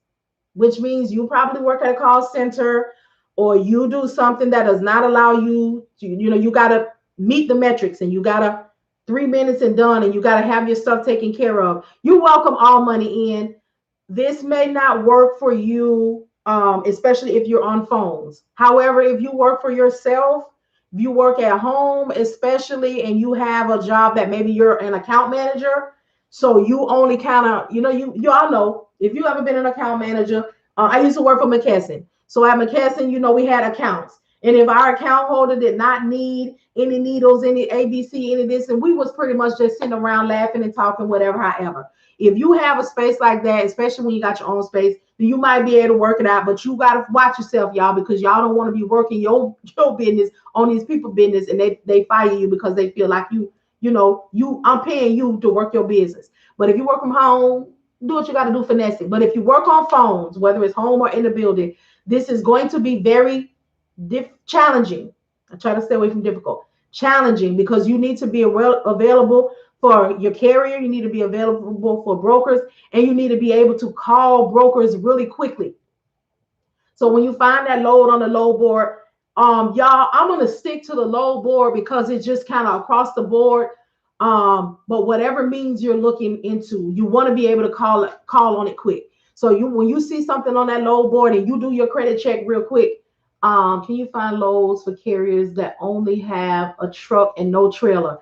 which means you probably work at a call center or you do something that does not allow you to, you got to meet the metrics and you got to 3 minutes and done and you got to have your stuff taken care of. You welcome all money in. This may not work for you, especially if you're on phones. However, if you work for yourself, if you work at home, especially, and you have a job that maybe you're an account manager, so you only kind of, you all know, if you ever been an account manager, I used to work for McKesson. So at McKesson, we had accounts. And if our account holder did not need any needles, any ABC, any of this, and we was pretty much just sitting around laughing and talking, whatever, however. If you have a space like that, especially when you got your own space, then you might be able to work it out. But you got to watch yourself, y'all, because y'all don't want to be working your business on these people business and they fire you because they feel like I'm paying you to work your business. But if you work from home, do what you got to do, finesse it. But if you work on phones, whether it's home or in the building, this is going to be very challenging. I try to stay away from difficult. Challenging because you need to be available for your carrier, you need to be available for brokers, and you need to be able to call brokers really quickly. So when you find that load on the load board, y'all, I'm gonna stick to the load board because it's just kind of across the board. But whatever means you're looking into, you want to be able to call on it quick. So when you see something on that load board and you do your credit check real quick, can you find loads for carriers that only have a truck and no trailer?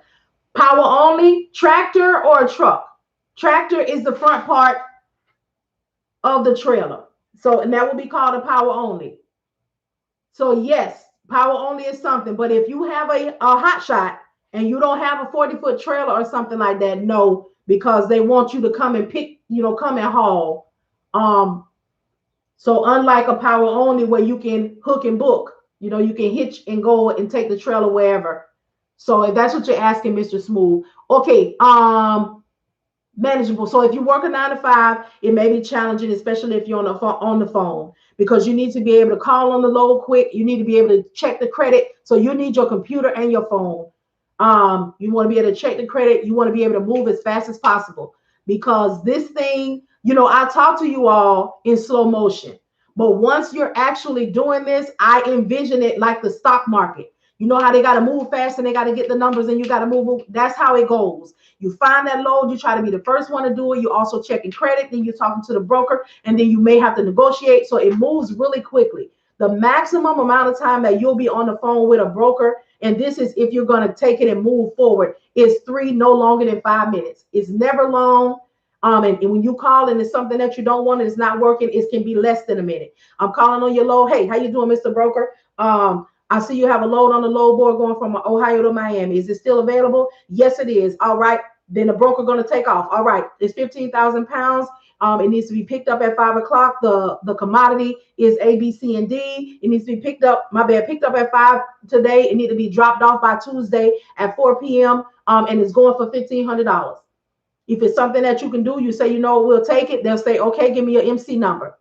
Power only, tractor or a truck? Tractor is the front part of the trailer. So, and that will be called a power only. So yes, power only is something. But if you have a hot shot and you don't have a 40-foot trailer or something like that, no, because they want you to come and pick, come and haul. So unlike a power only where you can hook and book, you can hitch and go and take the trailer wherever. So if that's what you're asking, Mr. Smooth. Okay, manageable. So if you work a 9 to 5, it may be challenging, especially if you're on the phone, because you need to be able to call on the load quick. You need to be able to check the credit. So you need your computer and your phone. You want to be able to check the credit. You want to be able to move as fast as possible because this thing, I talk to you all in slow motion, but once you're actually doing this, I envision it like the stock market. You know how they got to move fast and they got to get the numbers and you got to move. That's how it goes. You find that load, you try to be the first one to do it. You also checking credit, then you're talking to the broker, and then you may have to negotiate. So it moves really quickly. The maximum amount of time that you'll be on the phone with a broker, and this is if you're going to take it and move forward, is 3, no longer than 5 minutes. It's never long. And when you call and it's something that you don't want and it's not working, it can be less than a minute. I'm calling on your load. Hey, how you doing, Mr. Broker? I see you have a load on the load board going from Ohio to Miami. Is it still available? Yes, it is. All right. Then the broker going to take off. All right. It's 15,000 pounds. It needs to be picked up at 5 o'clock. The commodity is A, B, C, and D. It needs to be picked up. Picked up at 5 today. It needs to be dropped off by Tuesday at 4 p.m. And it's going for $1,500. If it's something that you can do, you say, we'll take it. They'll say, okay, give me your MC number.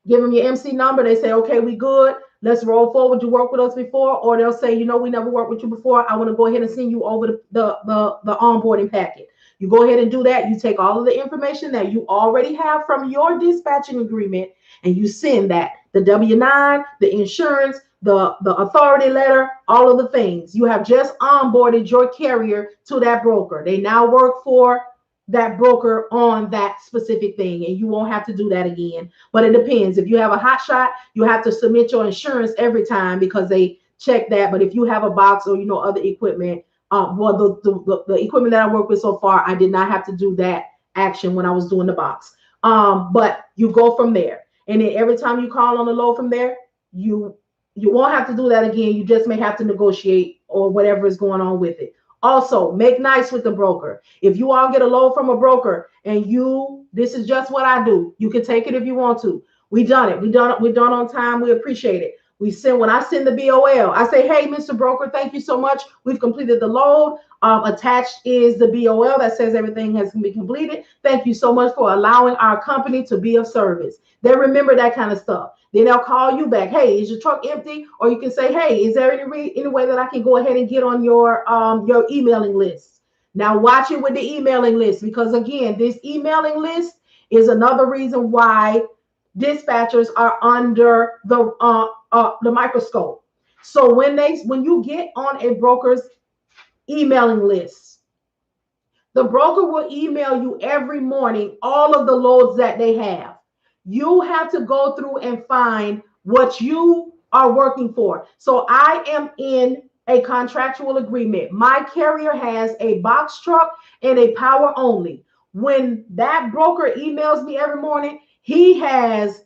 Give them your MC number. They say, okay, we good. Let's roll forward. You worked with us before. Or they'll say, we never worked with you before. I want to go ahead and send you over the onboarding packet. You go ahead and do that. You take all of the information that you already have from your dispatching agreement and you send that, the W-9, the insurance, the authority letter, all of the things. You have just onboarded your carrier to that broker. They now work for that broker on that specific thing, and you won't have to do that again. But it depends. If you have a hot shot, you have to submit your insurance every time because they check that. But if you have a box or other equipment, the equipment that I work with so far, I did not have to do that action when I was doing the box. But you go from there, and then every time you call on the load from there, you won't have to do that again. You just may have to negotiate or whatever is going on with it. Also, make nice with the broker. If you all get a load from a broker and this is just what I do. You can take it if you want to. We done it. We're done on time. We appreciate it. When I send the BOL, I say, hey, Mr. Broker, thank you so much. We've completed the load. Attached is the BOL that says everything has been completed. Thank you so much for allowing our company to be of service. They remember that kind of stuff. Then they'll call you back. Hey, is your truck empty? Or you can say, hey, is there any way that I can go ahead and get on your emailing list? Now watch it with the emailing list, because again, this emailing list is another reason why dispatchers are under the microscope. So when you get on a broker's emailing list, the broker will email you every morning all of the loads that they have. You have to go through and find what you are working for. So I am in a contractual agreement. My carrier has a box truck and a power only. When that broker emails me every morning, he has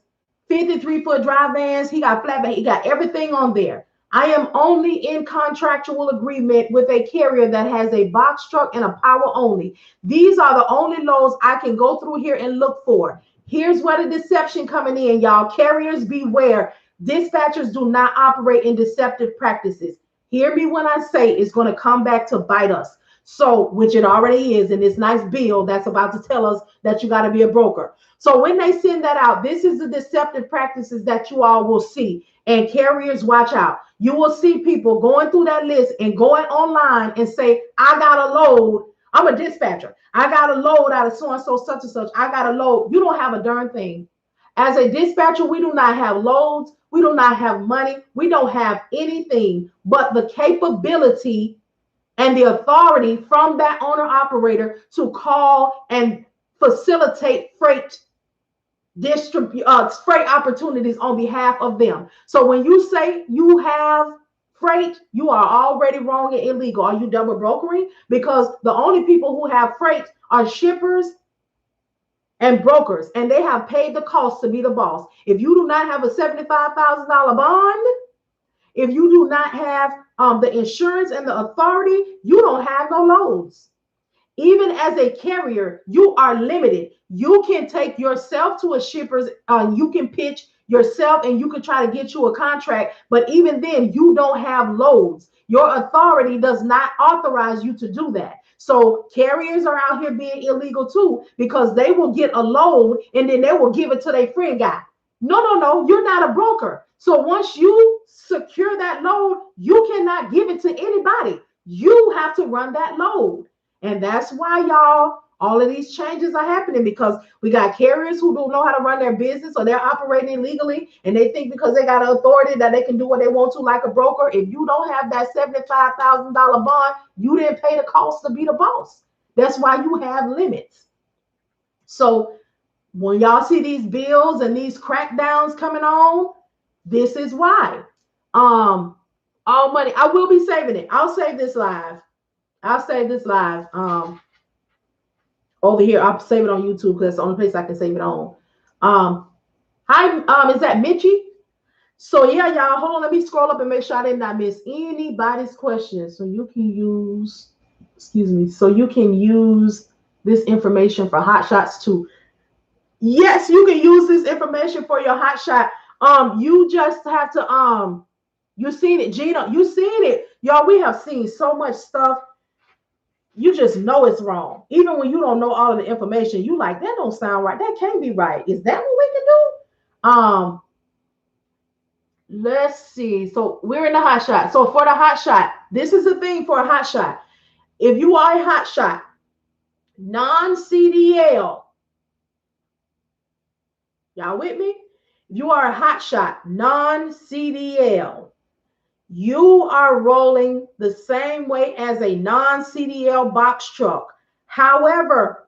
53-foot dry vans, he got flatbed, he got everything on there. I am only in contractual agreement with a carrier that has a box truck and a power only. These are the only loads I can go through here and look for. Here's where the deception coming in, y'all. Carriers beware. Dispatchers do not operate in deceptive practices. Hear me when I say it's going to come back to bite us. So, which it already is in this nice bill that's about to tell us that you got to be a broker. So when they send that out, this is the deceptive practices that you all will see. And carriers, watch out. You will see people going through that list and going online and say, I got a load. I'm a dispatcher. I got a load out of so-and-so, such and such. I got a load. You don't have a darn thing. As a dispatcher, we do not have loads. We do not have money. We don't have anything but the capability and the authority from that owner operator to call and facilitate freight freight opportunities on behalf of them. So when you say you have freight, you are already wrong and illegal. Are you double brokering? Because the only people who have freight are shippers and brokers, and they have paid the cost to be the boss. If you do not have a $75,000 bond, if you do not have the insurance and the authority, you don't have no loads. Even as a carrier, you are limited. You can take yourself to a shipper's, you can pitch yourself and you can try to get you a contract, but even then, you don't have loads. Your authority does not authorize you to do that. So carriers are out here being illegal too, because they will get a load and then they will give it to their friend guy. No, you're not a broker. So once you secure that load, you cannot give it to anybody. You have to run that load. And that's why, y'all, all of these changes are happening, because we got carriers who don't know how to run their business, or they're operating illegally, and they think because they got an authority that they can do what they want to like a broker. If you don't have that $75,000 bond, you didn't pay the cost to be the boss. That's why you have limits. So when y'all see these bills and these crackdowns coming on, this is why. All money. I will be saving it. I'll save this live. Over here. I'll save it on YouTube because that's the only place I can save it on. Hi, is that Mitchie? So yeah, y'all, hold on. Let me scroll up and make sure I did not miss anybody's questions. So you can use, so you can use this information for hot shots too. Yes, you can use this information for your hot shot. You just have to, you seen it, Gina, you seen it. Y'all, we have seen so much stuff. You just know it's wrong. Even when you don't know all of the information, you like, that don't sound right. That can't be right. Is that what we can do? Let's see. So we're in the hot shot. So for the hot shot, this is the thing for a hot shot. If you are a hot shot, non-CDL, y'all with me? If you are a hot shot, non-CDL, you are rolling the same way as a non-CDL box truck. However,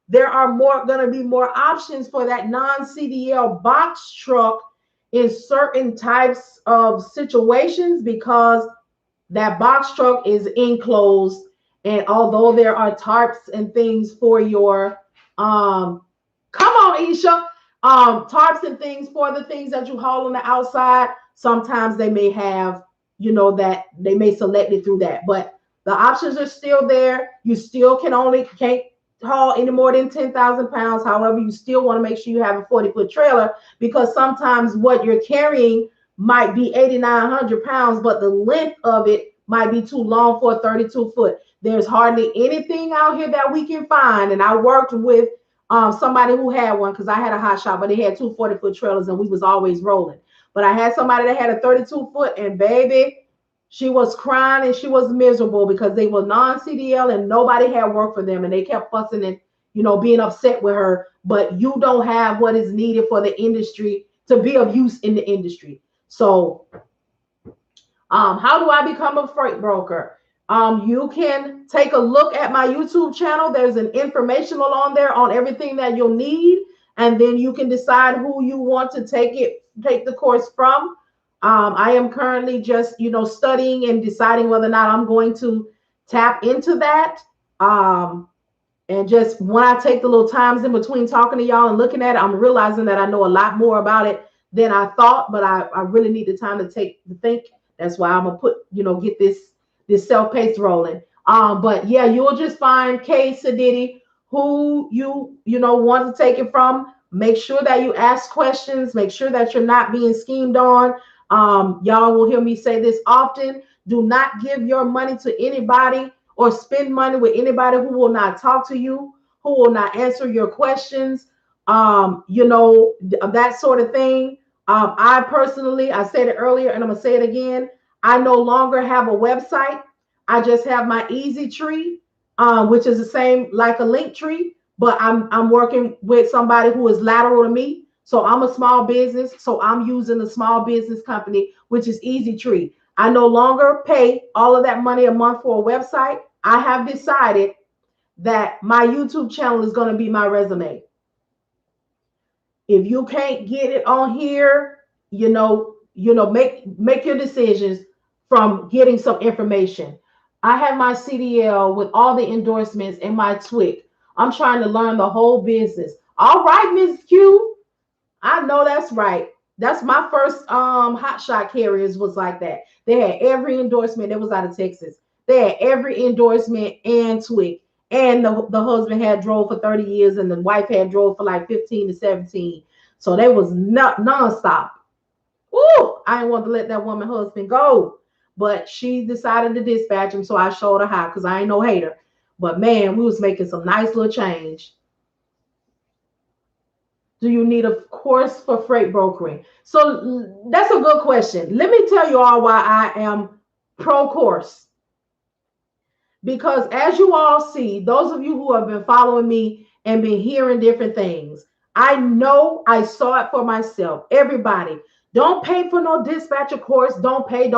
there are going to be more options for that non-CDL box truck in certain types of situations, because that box truck is enclosed. And although there are tarps and things for your, come on, Isha, tarps and things for the things that you haul on the outside, sometimes they may have, that they may select it through that, but the options are still there. You still can't haul any more than 10,000 pounds. However, you still want to make sure you have a 40-foot trailer, because sometimes what you're carrying might be 8,900 pounds, but the length of it might be too long for a 32 foot. There's hardly anything out here that we can find. And I worked with somebody who had one because I had a hot shop, but they had two 40-foot trailers and we was always rolling. But I had somebody that had a 32 foot, and baby, she was crying and she was miserable because they were non-CDL and nobody had work for them, and they kept fussing and being upset with her. But you don't have what is needed for the industry to be of use in the industry. So how do I become a freight broker? You can take a look at my YouTube channel. There's an informational on there on everything that you'll need, and then you can decide who you want to take the course from. I am currently just studying and deciding whether or not I'm going to tap into that. And just when I take the little times in between talking to y'all and looking at it, I'm realizing that I know a lot more about it than I thought, but I really need the time to think. That's why I'm gonna get this self-paced rolling. But yeah, you'll just find Kay Sadiddy, who you want to take it from. Make sure that you ask questions. Make sure that you're not being schemed on. Y'all will hear me say this often. Do not give your money to anybody or spend money with anybody who will not talk to you, who will not answer your questions, that sort of thing. I personally, I said it earlier and I'm gonna say it again. I no longer have a website. I just have my Easy Tree, which is the same like a link tree, but I'm working with somebody who is lateral to me. So I'm a small business. So I'm using a small business company, which is Easy Tree. I no longer pay all of that money a month for a website. I have decided that my YouTube channel is going to be my resume. If you can't get it on here, make your decisions from getting some information. I have my CDL with all the endorsements and my TWIC. I'm trying to learn the whole business. All right, Ms. Q. I know that's right. That's my first hotshot carriers was like that. They had every endorsement that was out of Texas. They had every endorsement and TWIC. And the husband had drove for 30 years and the wife had drove for like 15 to 17. So they was nonstop. Ooh, I didn't want to let that woman husband go. But she decided to dispatch him, so I showed her how because I ain't no hater. But man, we was making some nice little change. Do you need a course for freight brokering? So that's a good question. Let me tell you all why I am pro course. Because as you all see, those of you who have been following me and been hearing different things, I know I saw it for myself. Everybody, don't pay for no dispatcher course. Don't pay.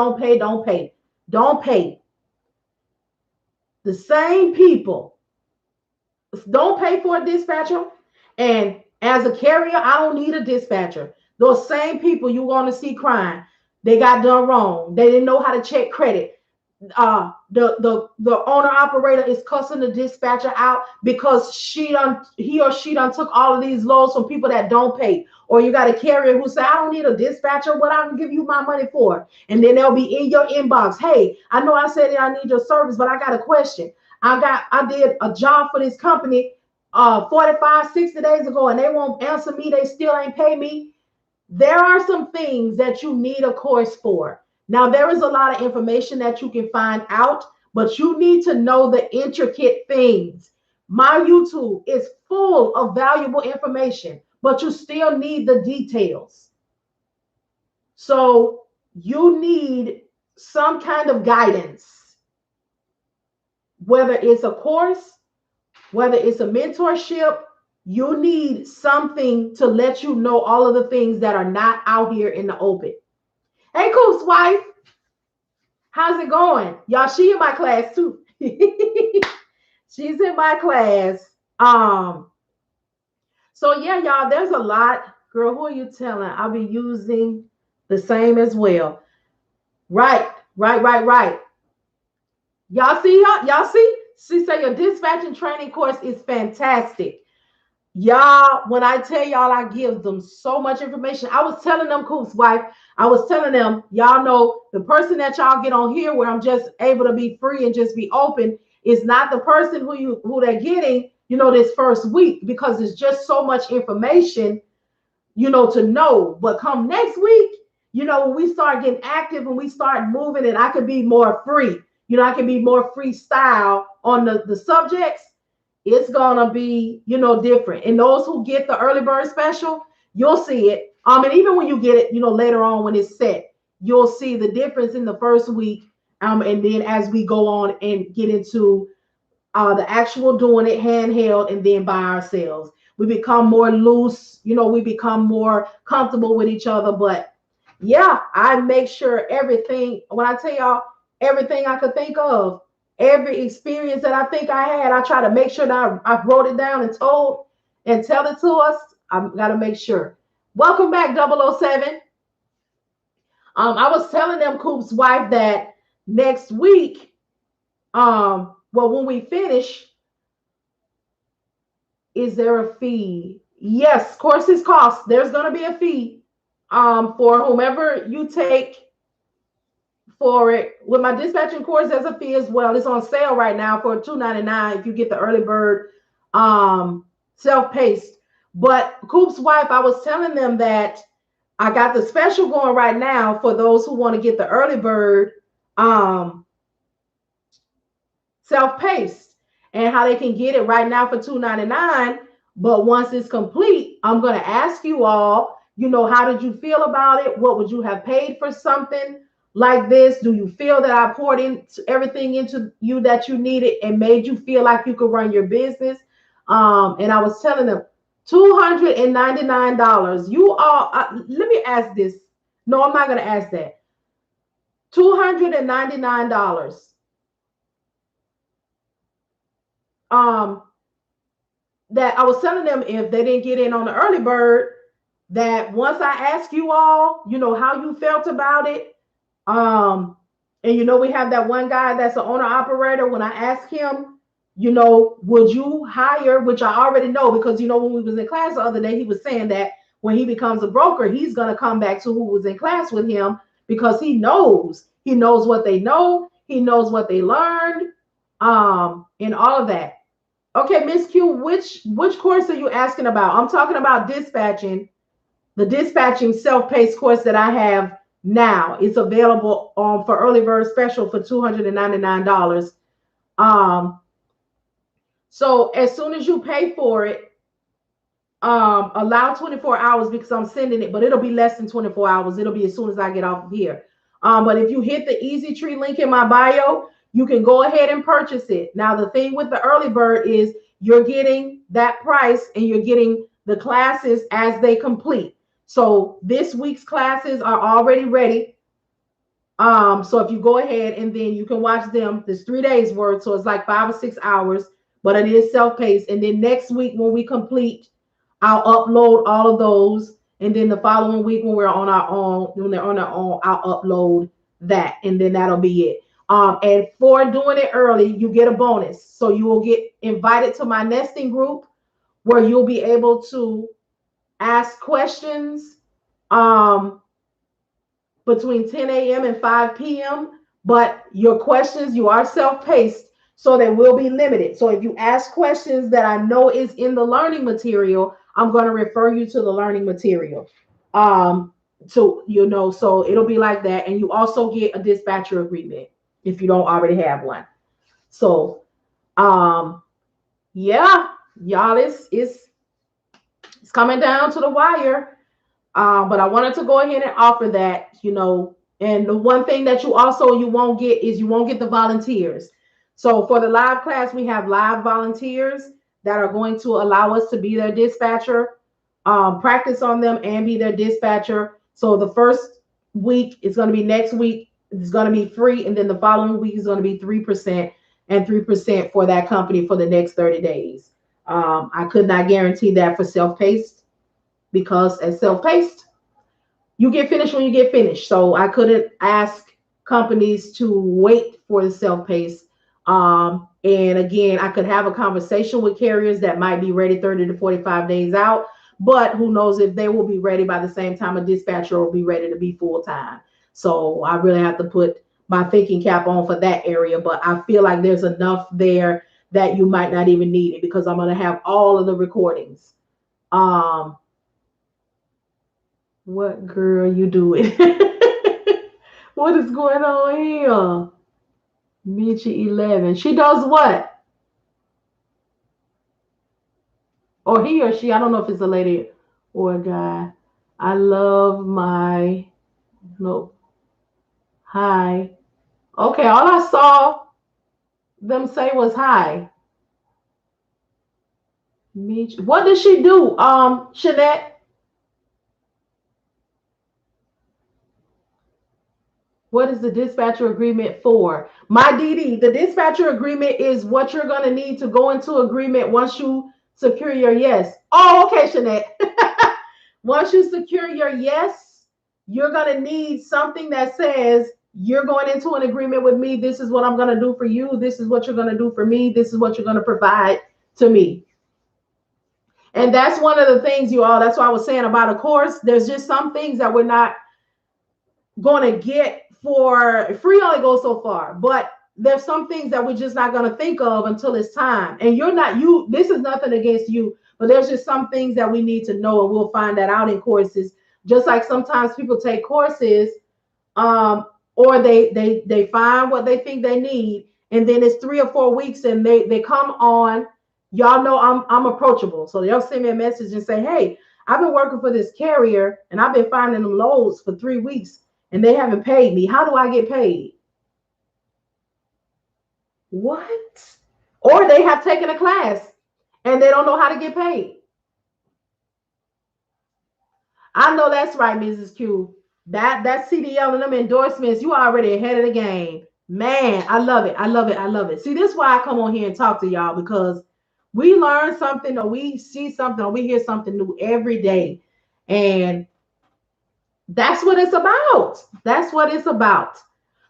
The same people don't pay for a dispatcher. And as a carrier, I don't need a dispatcher. Those same people you want to see crying, they got done wrong. They didn't know how to check credit. The owner operator is cussing the dispatcher out because he or she done took all of these loads from people that don't pay. Or you got a carrier who say, I don't need a dispatcher, what I can give you my money for. And then they'll be in your inbox. Hey, I know I said that I need your service, but I got a question. I did a job for this company 45, 60 days ago, and they won't answer me. They still ain't pay me. There are some things that you need a course for. Now, there is a lot of information that you can find out, but you need to know the intricate things. My YouTube is full of valuable information, but you still need the details. So you need some kind of guidance, whether it's a course, whether it's a mentorship. You need something to let you know all of the things that are not out here in the open. Hey, Coop's wife, how's it going? Y'all, she in my class too. She's in my class. So yeah, y'all, there's a lot. Girl, who are you telling? I'll be using the same as well. Right. Y'all see, y'all see? She said your dispatching training course is fantastic. Y'all, when I tell y'all, I give them so much information. I was telling them, Coop's wife, I was telling them, y'all know the person that y'all get on here where I'm just able to be free and just be open is not the person who they're getting, this first week, because it's just so much information, to know. But come next week, when we start getting active and we start moving, and I could be more free, I can be more freestyle on the subjects, it's gonna be, different. And those who get the early bird special, you'll see it. And even when you get it, later on when it's set, you'll see the difference in the first week. And then as we go on and get into the actual doing it handheld and then by ourselves, we become more loose, we become more comfortable with each other. But yeah, I make sure everything, when I tell y'all everything I could think of, every experience that I think I had, I try to make sure that I wrote it down and told and tell it to us. I've got to make sure. Welcome back, 007. I was telling them, Coop's wife, that next week, well, when we finish, is there a fee? Yes, courses cost. There's going to be a fee for whomever you take for it. With my dispatching course, there's a fee as well. It's on sale right now for $2.99 if you get the early bird self-paced. But Coop's wife, I was telling them that I got the special going right now for those who want to get the early bird self-paced, and how they can get it right now for $2.99. But once it's complete, I'm going to ask you all, how did you feel about it? What would you have paid for something like this? Do you feel that I poured everything into you that you needed and made you feel like you could run your business? And I was telling them, $299. You all, let me ask this. No, I'm not going to ask that. $299. That I was telling them, if they didn't get in on the early bird, that once I ask you all, how you felt about it. And we have that one guy that's an owner operator. When I ask him, would you hire, which I already know, because when we was in class the other day, he was saying that when he becomes a broker, he's going to come back to who was in class with him, because he knows what they know, he knows what they learned, and all of that. Okay, Miss Q, which course are you asking about? I'm talking about dispatching, the dispatching self-paced course that I have now. It's available for early bird special for $299. So as soon as you pay for it, allow 24 hours, because I'm sending it, but it'll be less than 24 hours. It'll be as soon as I get off of here. But if you hit the Easy Tree link in my bio, you can go ahead and purchase it. Now, the thing with the early bird is you're getting that price and you're getting the classes as they complete. So this week's classes are already ready. So if you go ahead and then you can watch them, there's 3 days worth. So it's like 5 or 6 hours, but it is self-paced. And then next week when we complete, I'll upload all of those. And then the following week when they're on their own, I'll upload that. And then that'll be it. And for doing it early, you get a bonus. So you will get invited to my nesting group, where you'll be able to ask questions between 10 a.m. and 5 p.m. But your questions, you are self-paced, so they will be limited. So if you ask questions that I know is in the learning material, I'm going to refer you to the learning material. So it'll be like that. And you also get a dispatcher agreement if you don't already have one. So, yeah, y'all, it's coming down to the wire. But I wanted to go ahead and offer that, and the one thing that you won't get is you won't get the volunteers. So for the live class, we have live volunteers that are going to allow us to be their dispatcher, practice on them and be their dispatcher. So the first week is going to be next week. It's going to be free. And then the following week is going to be 3% and 3% for that company for the next 30 days. I could not guarantee that for self-paced, because as self-paced, you get finished when you get finished. So I couldn't ask companies to wait for the self-paced. And again, I could have a conversation with carriers that might be ready 30 to 45 days out, but who knows if they will be ready by the same time a dispatcher will be ready to be full-time. So I really have to put my thinking cap on for that area, but I feel like there's enough there that you might not even need it, because I'm going to have all of the recordings. What girl you doing? What is going on here? Michi 11. She does what? Or he or she. I don't know if it's a lady or a guy. I love my no. Hi. Okay, all I saw them say was hi. Michi. What did she do? Shanette. What is the dispatcher agreement for? My DD, the dispatcher agreement is what you're going to need to go into agreement once you secure your yes. Oh, okay, Shanette. Once you secure your yes, you're going to need something that says you're going into an agreement with me. This is what I'm going to do for you. This is what you're going to do for me. This is what you're going to provide to me. And that's one of the things, you all, that's why I was saying about a course. There's just some things that we're not going to get for free, only goes so far, but there's some things that we're just not going to think of until it's time. And you're not, you, this is nothing against you, but there's just some things that we need to know, and we'll find that out in courses. Just like sometimes people take courses, or they find what they think they need, and then it's 3 or 4 weeks and they come on. Y'all know I'm approachable, so they'll send me a message and say, hey, I've been working for this carrier and I've been finding them loads for 3 weeks and they haven't paid me. How do I get paid? What? Or they have taken a class and they don't know how to get paid. I know that's right, Mrs. Q. That CDL and them endorsements, you already ahead of the game. Man, I love it. I love it. I love it. See, this is why I come on here and talk to y'all, because we learn something or we see something or we hear something new every day. And that's what it's about. That's what it's about.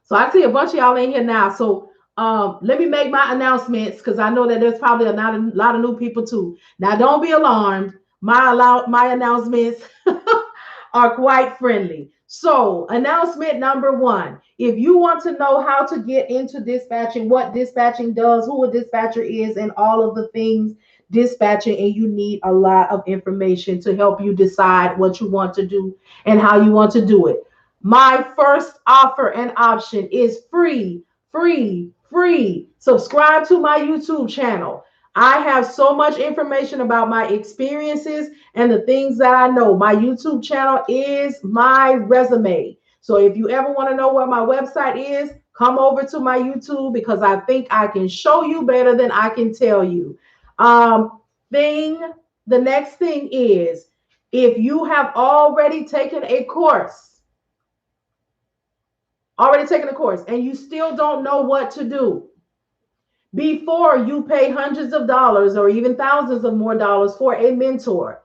So I see a bunch of y'all in here now. So let me make my announcements, because I know that there's probably a lot of new people too. Now, don't be alarmed. My announcements are quite friendly. So, announcement number one: if you want to know how to get into dispatching, what dispatching does, who a dispatcher is, and all of the things dispatching, and you need a lot of information to help you decide what you want to do and how you want to do it. My first offer and option is free, free, free. Subscribe to my YouTube channel. I have so much information about my experiences and the things that I know. My YouTube channel is my resume. So if you ever want to know what my website is, come over to my YouTube, because I think I can show you better than I can tell you. The next thing is, if you have already taken a course, and you still don't know what to do, before you pay hundreds of dollars or even thousands of more dollars for a mentor,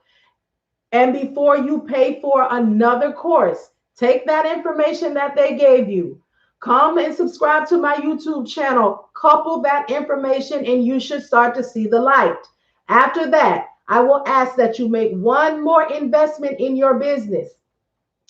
and before you pay for another course, take that information that they gave you, come and subscribe to my YouTube channel, couple that information, and you should start to see the light. After that, I will ask that you make one more investment in your business.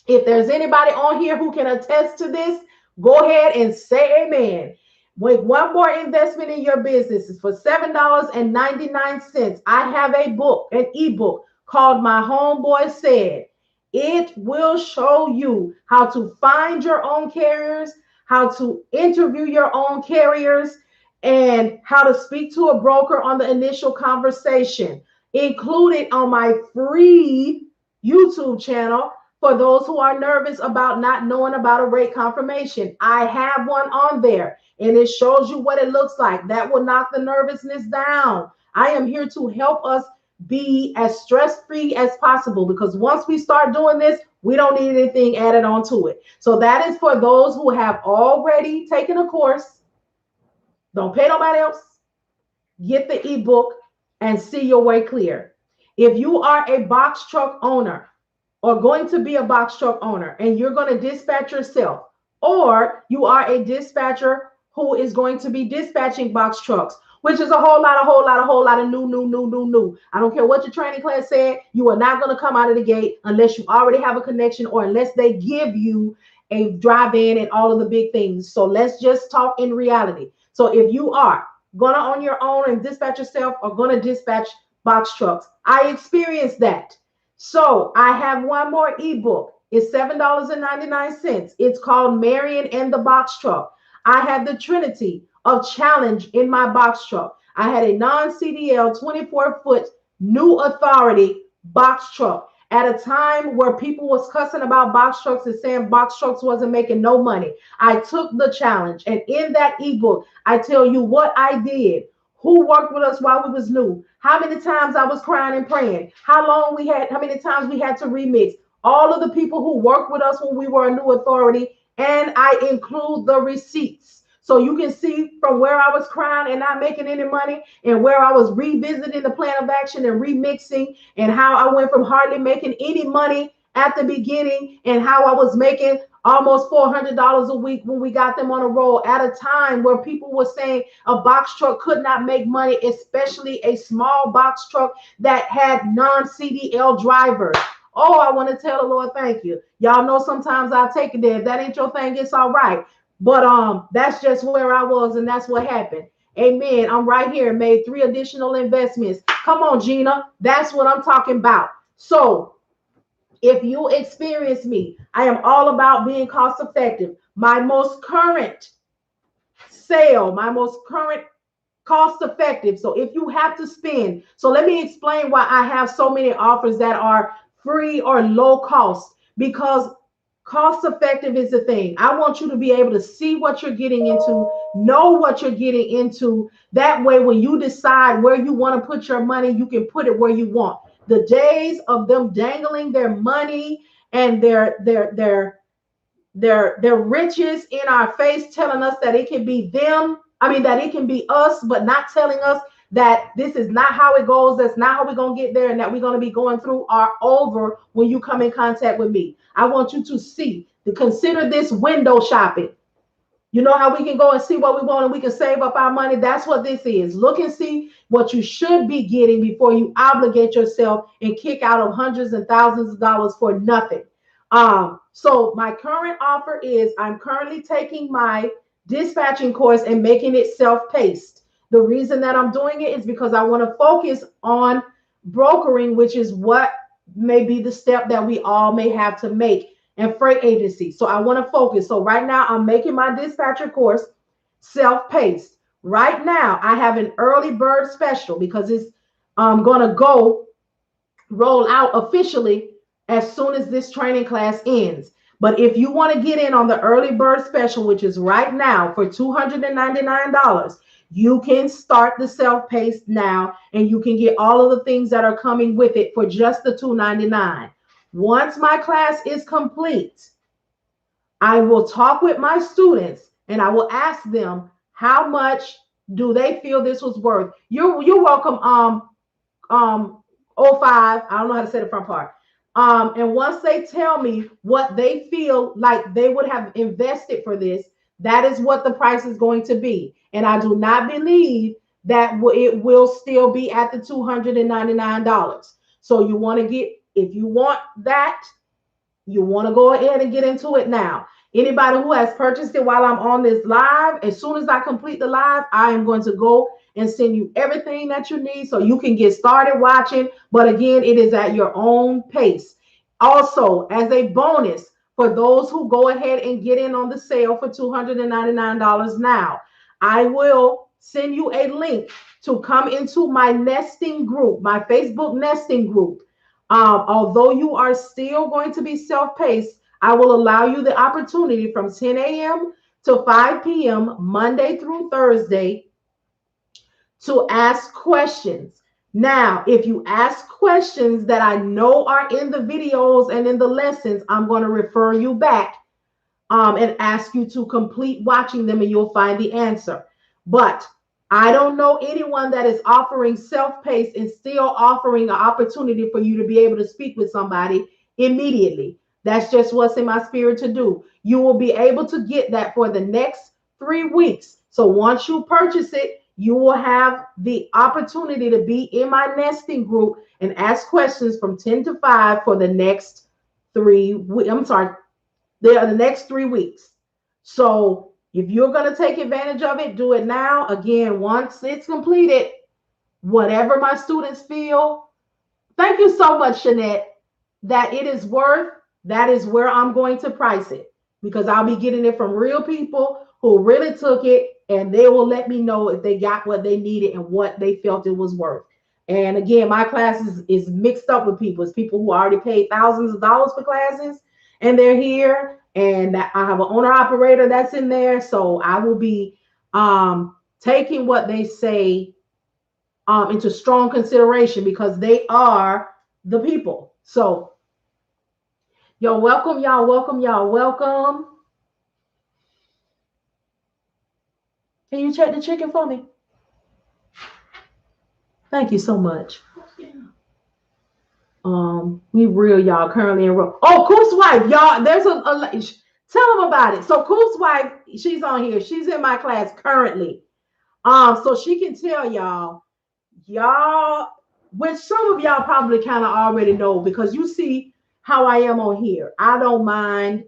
If there's anybody on here who can attest to this, go ahead and say amen. Make one more investment in your business. It's for $7.99. I have a book, an ebook called My Homeboy Said. It will show you how to find your own carriers, how to interview your own carriers, and how to speak to a broker on the initial conversation. Included on my free YouTube channel for those who are nervous about not knowing about a rate confirmation. I have one on there, and it shows you what it looks like. That will knock the nervousness down. I am here to help us be as stress-free as possible, because once we start doing this, we don't need anything added onto it. So that is for those who have already taken a course. Don't pay nobody else. Get the ebook and see your way clear. If you are a box truck owner, or going to be a box truck owner, and you're going to dispatch yourself, or you are a dispatcher who is going to be dispatching box trucks, which is a whole lot of new. I don't care what your training class said, you are not going to come out of the gate unless you already have a connection, or unless they give you a drive-in and all of the big things. So let's just talk in reality. So if you are going to on your own and dispatch yourself, or going to dispatch box trucks, I experienced that. So I have one more ebook. It's $7.99. It's called Marian and the Box Truck. I had the Trinity of Challenge in my box truck. I had a non-CDL 24-foot new authority box truck at a time where people was cussing about box trucks and saying box trucks wasn't making no money. I took the challenge, and in that ebook, I tell you what I did, who worked with us while we was new, how many times I was crying and praying, how long we had, how many times we had to remix, all of the people who worked with us when we were a new authority, and I include the receipts. So you can see from where I was crying and not making any money, and where I was revisiting the plan of action and remixing, and how I went from hardly making any money at the beginning, and how I was making almost $400 a week when we got them on a roll at a time where people were saying a box truck could not make money, especially a small box truck that had non-CDL drivers. Oh, I want to tell the Lord thank you. Y'all know sometimes I take it there. If that ain't your thing, it's all right. But that's just where I was, and that's what happened. Amen. I'm right here. Made 3 additional investments. Come on, Gina. That's what I'm talking about. So if you experience me, I am all about being cost effective. My most current sale, my most current cost effective. So if you have to spend, so let me explain why I have so many offers that are free or low cost, because cost effective is the thing. I want you to be able to see what you're getting into, know what you're getting into. That way, when you decide where you want to put your money, you can put it where you want. The days of them dangling their money and their riches in our face, telling us that it can be them, I mean that it can be us, but not telling us that this is not how it goes, that's not how we're going to get there, and that we're going to be going through, are over when you come in contact with me. I want you to see, to consider this window shopping. You know how we can go and see what we want and we can save up our money? That's what this is. Look and see what you should be getting before you obligate yourself and kick out of hundreds and thousands of dollars for nothing. So my current offer is, I'm currently taking my dispatching course and making it self-paced. The reason that I'm doing it is because I want to focus on brokering, which is what may be the step that we all may have to make, and freight agency. So I want to focus. So right now I'm making my dispatcher course self-paced. Right now I have an early bird special because it's going to go roll out officially as soon as this training class ends. But if you want to get in on the early bird special, which is right now for $299, you can start the self-paced now, and you can get all of the things that are coming with it for just the $299. Once my class is complete, I will talk with my students and I will ask them how much do they feel this was worth. You're welcome. Oh 05. I don't know how to say the front part. And once they tell me what they feel like they would have invested for this, that is what the price is going to be. And I do not believe that it will still be at the $299. So you want to get, if you want that, you want to go ahead and get into it now. Anybody who has purchased it while I'm on this live, as soon as I complete the live, I am going to go and send you everything that you need so you can get started watching. But again, it is at your own pace. Also, as a bonus for those who go ahead and get in on the sale for $299 now, I will send you a link to come into my nesting group, my Facebook nesting group. Although you are still going to be self-paced, I will allow you the opportunity from 10 a.m. to 5 p.m. Monday through Thursday to ask questions. Now, if you ask questions that I know are in the videos and in the lessons, I'm going to refer you back and ask you to complete watching them, and you'll find the answer. But I don't know anyone that is offering self-paced and still offering an opportunity for you to be able to speak with somebody immediately. That's just what's in my spirit to do. You will be able to get that for the next 3 weeks. So once you purchase it, you will have the opportunity to be in my nesting group and ask questions from 10 to 5 for the next 3 weeks. I'm sorry, the next 3 weeks. So if you're going to take advantage of it, do it now. Again, once it's completed, whatever my students feel. Thank you so much, Shanette. that it is worth, that is where I'm going to price it, because I'll be getting it from real people who really took it, and they will let me know if they got what they needed and what they felt it was worth. And again, my class is mixed up with people. It's people who already paid thousands of dollars for classes and they're here. And I have an owner operator that's in there. So I will be taking what they say into strong consideration, because they are the people. So you're welcome, y'all welcome, y'all welcome. Can you check the chicken for me? Thank you so much. We real, y'all, currently enrolled. Oh, Coop's wife, y'all. There's tell them about it. So Coop's wife, she's on here. She's in my class currently. So she can tell y'all, which some of y'all probably kind of already know, because you see how I am on here. I don't mind.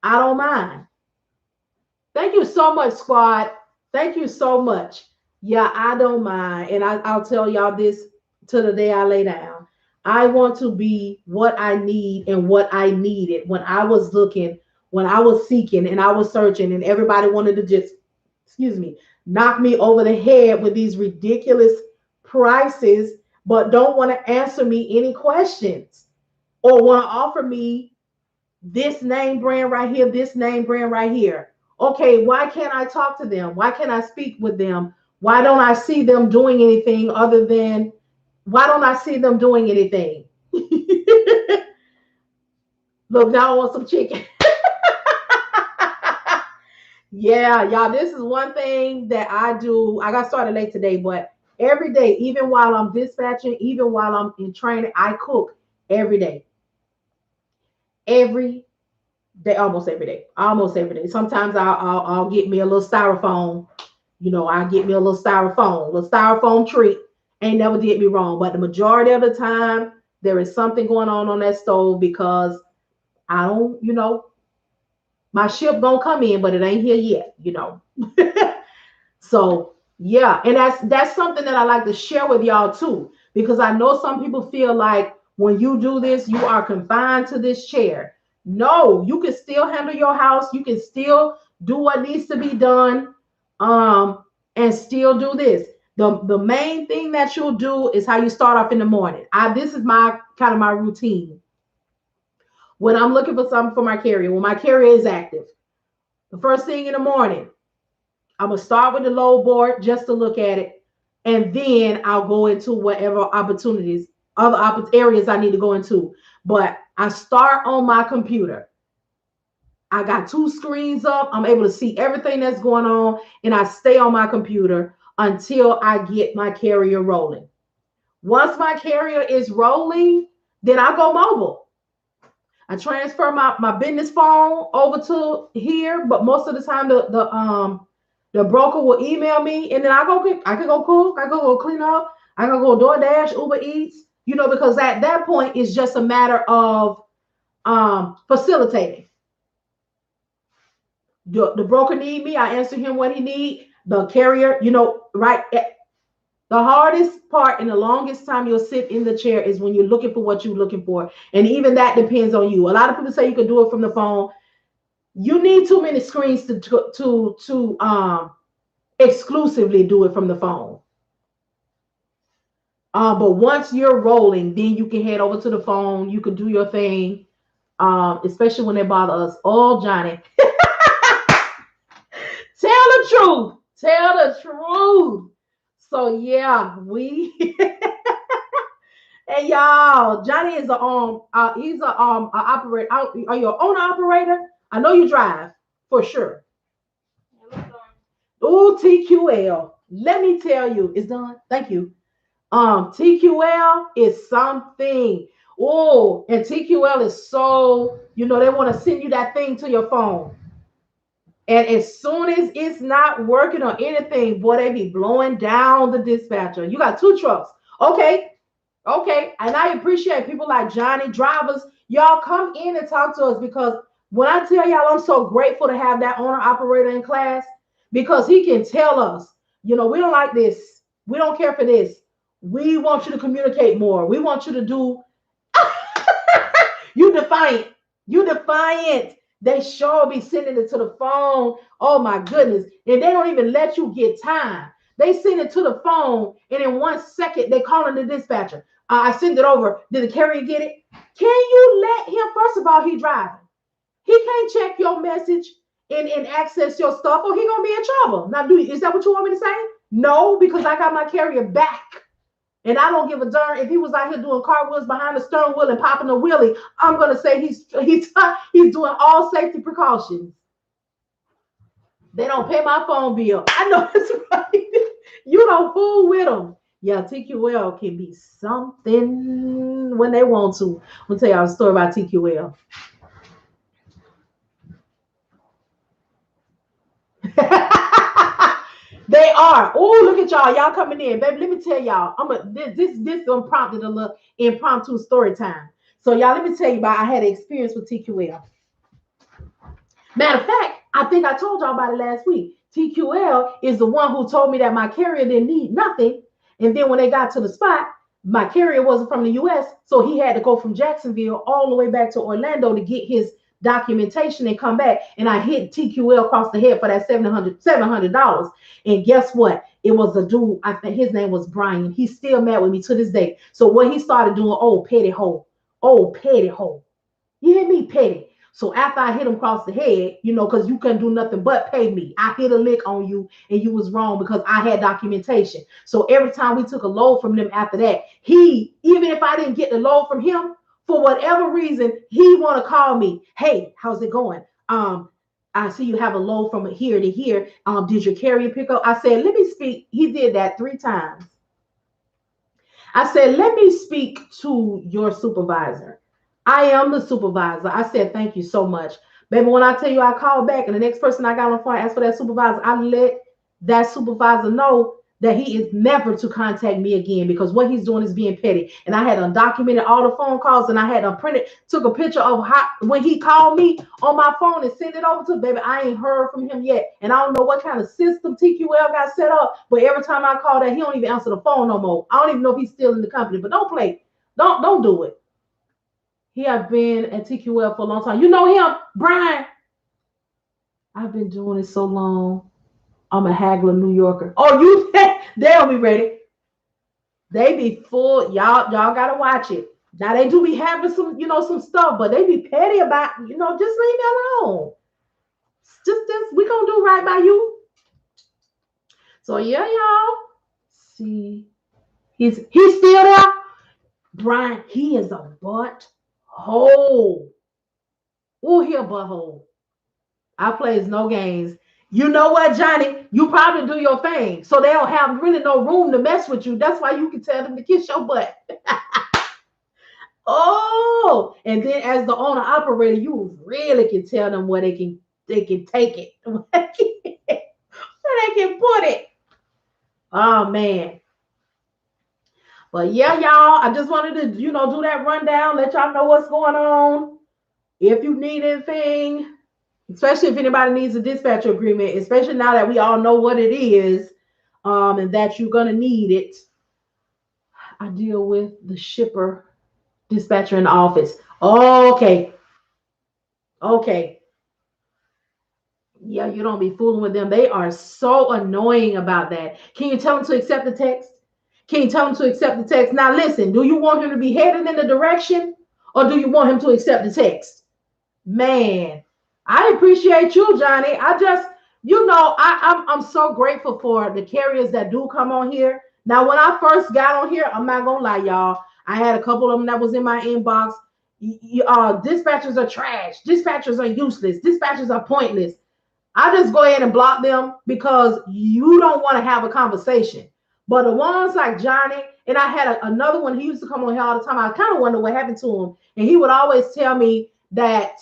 I don't mind. Thank you so much, squad. Thank you so much. Yeah, I don't mind. And I'll tell y'all this to the day I lay down. I want to be what I need and what I needed when I was looking, when I was seeking and I was searching, and everybody wanted to just, excuse me, knock me over the head with these ridiculous prices, but don't want to answer me any questions or want to offer me this name brand right here, this name brand right here. Okay, why can't I talk to them? Why can't I speak with them? Why don't I see them doing anything other than, why don't I see them doing anything? Look, now I want some chicken. Yeah, y'all, this is one thing that I do. I got started late today, but every day, even while I'm dispatching, even while I'm in training, I cook every day. Every day, almost every day. Almost every day. Sometimes I'll get me a little styrofoam. I get me a little styrofoam treat. Ain't never did me wrong. But the majority of the time, there is something going on that stove, because I don't, my ship gonna come in, but it ain't here yet, So yeah, and that's something that I like to share with y'all too, because I know some people feel like when you do this, you are confined to this chair. No, you can still handle your house. You can still do what needs to be done, and still do this. The main thing that you'll do is how you start off in the morning. This is my kind of my routine. When I'm looking for something for my carrier, when my carrier is active, the first thing in the morning, I'm gonna start with the load board just to look at it, and then I'll go into whatever opportunities, other areas I need to go into. But I start on my computer. I got 2 screens up. I'm able to see everything that's going on, and I stay on my computer until I get my carrier rolling. Once my carrier is rolling, then I go mobile. I transfer my business phone over to here, but most of the time the broker will email me, and then I can go cook, I can go clean up, I can go DoorDash, Uber Eats, because at that point it's just a matter of facilitating. The broker need me, I answer him what he need. The carrier, right. The hardest part and the longest time you'll sit in the chair is when you're looking for what you're looking for. And even that depends on you. A lot of people say you can do it from the phone. You need too many screens to exclusively do it from the phone. But once you're rolling, then you can head over to the phone. You can do your thing, especially when they bother us. Oh, Johnny. Tell the truth. Tell the truth. So yeah, and y'all, Johnny is he's a operator. Are you an owner operator? I know you drive for sure. Oh, TQL. Let me tell you, it's done. Thank you. TQL is something. Oh, and TQL is so, they want to send you that thing to your phone. And as soon as it's not working or anything, boy, they be blowing down the dispatcher. You got 2 trucks. Okay. And I appreciate people like Johnny, drivers. Y'all come in and talk to us, because when I tell y'all, I'm so grateful to have that owner operator in class, because he can tell us, we don't like this. We don't care for this. We want you to communicate more. We want you to do. You defiant. You defiant. They sure be sending it to the phone. Oh my goodness. And they don't even let you get time. They send it to the phone, and in 1 second, they calling the dispatcher. I send it over. Did the carrier get it? Can you let him? First of all, he driving. He can't check your message and access your stuff, or he gonna be in trouble. Now, is that what you want me to say? No, because I got my carrier back. And I don't give a darn if he was out here doing cartwheels behind the stern wheel and popping a wheelie. I'm gonna say he's doing all safety precautions. They don't pay my phone bill. I know that's right. You don't fool with them. Yeah, TQL can be something when they want to. I'm gonna tell y'all a story about TQL. They are. Oh, look at y'all. Y'all coming in, baby. Let me tell y'all. This prompted a little impromptu story time. So y'all, let me tell you about. I had an experience with TQL. Matter of fact, I think I told y'all about it last week. TQL is the one who told me that my carrier didn't need nothing, and then when they got to the spot, my carrier wasn't from the U.S., so he had to go from Jacksonville all the way back to Orlando to get his documentation and come back. And I hit TQL across the head for that $700. And guess what? It was a dude. I think his name was Brian. He's still mad with me to this day. So what he started doing, petty hoe. You hear me, petty? So after I hit him across the head, because you couldn't do nothing but pay me. I hit a lick on you and you was wrong because I had documentation. So every time we took a load from them after that, even if I didn't get the load from him, for whatever reason, he want to call me. Hey, how's it going? I see you have a load from here to here. Did your carrier pick up? I said, let me speak. He did that 3 times. I said, let me speak to your supervisor. I am the supervisor. I said, thank you so much. Baby, when I tell you I called back and the next person I got on the phone asked for that supervisor, I let that supervisor know that he is never to contact me again because what he's doing is being petty. And I had undocumented all the phone calls and I had took a picture of when he called me on my phone and sent it over to baby. I ain't heard from him yet. And I don't know what kind of system TQL got set up, but every time I call that, he don't even answer the phone no more. I don't even know if he's still in the company, but don't play. Don't do it. He has been at TQL for a long time. You know him, Brian. I've been doing it so long. I'm a haggler New Yorker. Oh, they'll be ready. They be full. Y'all gotta watch it. Now they do be having some stuff, but they be petty about, just leave me alone. Just we gonna do right by you. So yeah, y'all. See, he's still there. Brian, he is a butthole. Oh, he a butthole. I plays no games. You know what, Johnny? You probably do your thing. So they don't have really no room to mess with you. That's why you can tell them to kiss your butt. Oh, and then as the owner operator, you really can tell them where they can take it. Where they can put it. Oh man. But yeah, y'all, I just wanted to, do that rundown, let y'all know what's going on. If you need anything, especially if anybody needs a dispatcher agreement, especially now that we all know what it is, and that you're gonna need it. I deal with the shipper dispatcher in the office. Okay. Yeah, you don't be fooling with them. They are so annoying about that. Can you tell them to accept the text? Now listen, do you want him to be headed in the direction or do you want him to accept the text? Man, I appreciate you, Johnny. I just, I'm so grateful for the carriers that do come on here. Now, when I first got on here, I'm not gonna lie, y'all. I had a couple of them that was in my inbox. Dispatchers are trash. Dispatchers are useless. Dispatchers are pointless. I just go ahead and block them because you don't want to have a conversation. But the ones like Johnny, and I had another one, he used to come on here all the time. I kind of wonder what happened to him. And he would always tell me that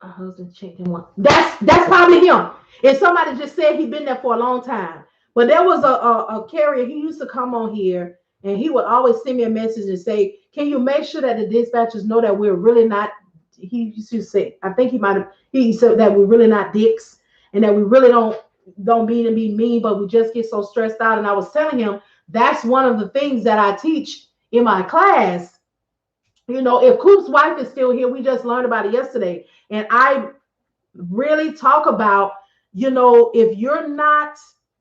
a husband checked him one. That's probably him. And somebody just said he'd been there for a long time. But there was a carrier, he used to come on here and he would always send me a message and say, can you make sure that the dispatchers know that we're really not, he used to say, I think he said that we're really not dicks and that we really don't mean to be mean, but we just get so stressed out. And I was telling him that's one of the things that I teach in my class If Coop's wife is still here, we just learned about it yesterday. And I really talk about, if you're not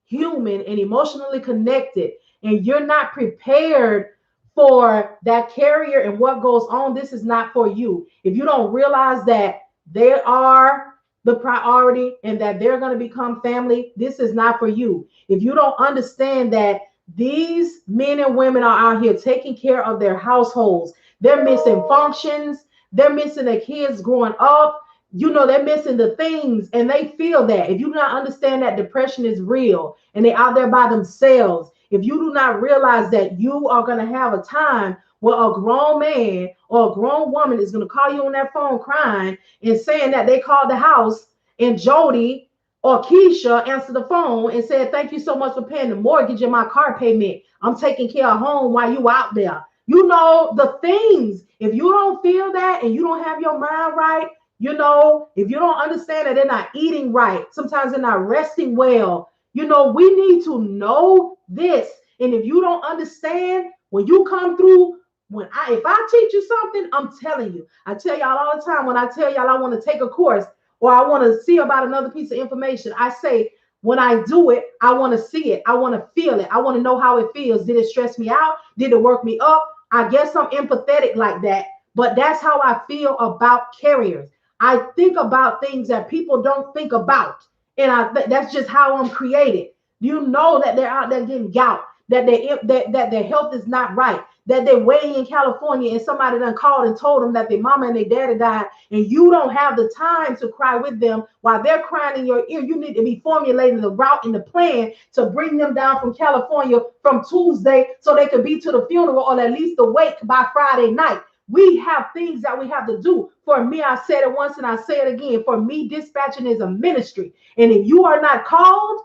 human and emotionally connected and you're not prepared for that carrier and what goes on, this is not for you. If you don't realize that they are the priority and that they're going to become family, this is not for you. If you don't understand that these men and women are out here taking care of their households, they're missing functions, they're missing their kids growing up, they're missing the things, and they feel that. If you do not understand that depression is real and they're out there by themselves, if you do not realize that you are going to have a time where a grown man or a grown woman is going to call you on that phone crying and saying that they called the house and Jody or Keisha answered the phone and said, "Thank you so much for paying the mortgage and my car payment. I'm taking care of home while you out there." The things, if you don't feel that and you don't have your mind right, if you don't understand that they're not eating right, sometimes they're not resting well, we need to know this. And if you don't understand, when you come through, if I teach you something, I'm telling you. I tell y'all all the time, when I tell y'all I want to take a course or I want to see about another piece of information, I say, when I do it, I want to see it. I want to feel it. I want to know how it feels. Did it stress me out? Did it work me up? I guess I'm empathetic like that, but that's how I feel about carriers. I think about things that people don't think about. And that's just how I'm created. You know that they're out there getting gout, that their health is not right, that they're waiting in California and somebody done called and told them that their mama and their daddy died, and you don't have the time to cry with them while they're crying in your ear. You need to be formulating the route and the plan to bring them down from California from Tuesday so they could be to the funeral or at least the wake by Friday night. We have things that we have to do. For me, I said it once and I say it again. For me, dispatching is a ministry. And if you are not called,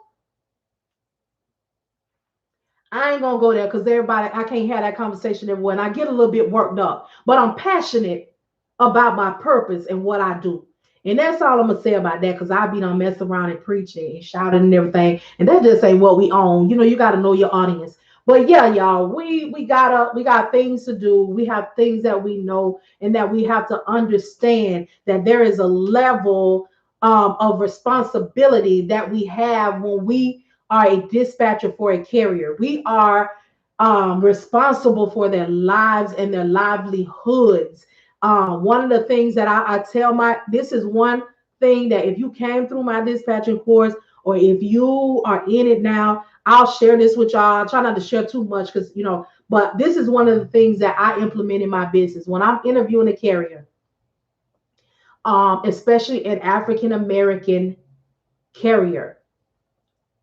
I ain't gonna go there because I can't have that conversation everywhere. And I get a little bit worked up, but I'm passionate about my purpose and what I do. And that's all I'm gonna say about that, because I be done mess around and preaching and shouting and everything. And that just ain't what we own. You gotta know your audience. But yeah, y'all, we got things to do. We have things that we know and that we have to understand that there is a level of responsibility that we have when we are a dispatcher for a carrier. We are responsible for their lives and their livelihoods. One of the things that I tell this is one thing that if you came through my dispatching course or if you are in it now, I'll share this with y'all. I try not to share too much because, but this is one of the things that I implement in my business. When I'm interviewing a carrier, especially an African American carrier,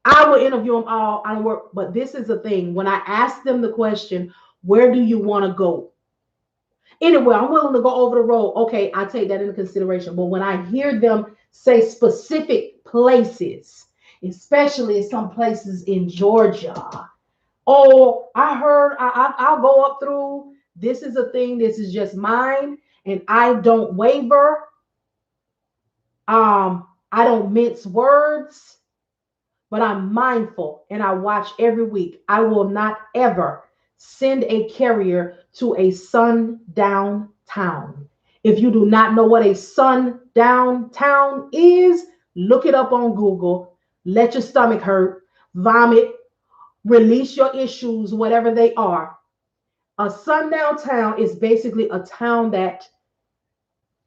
I will interview them all. I don't work, but this is the thing. When I ask them the question, where do you want to go? Anyway, I'm willing to go over the road. Okay, I take that into consideration. But when I hear them say specific places, especially some places in Georgia, oh, I heard I'll go up through. This is a thing. This is just mine, and I don't waver. I don't mince words, but I'm mindful and I watch every week. I will not ever send a carrier to a sundown town. If you do not know what a sundown town is, look it up on Google. Let your stomach hurt, vomit, release your issues, whatever they are. A sundown town is basically a town that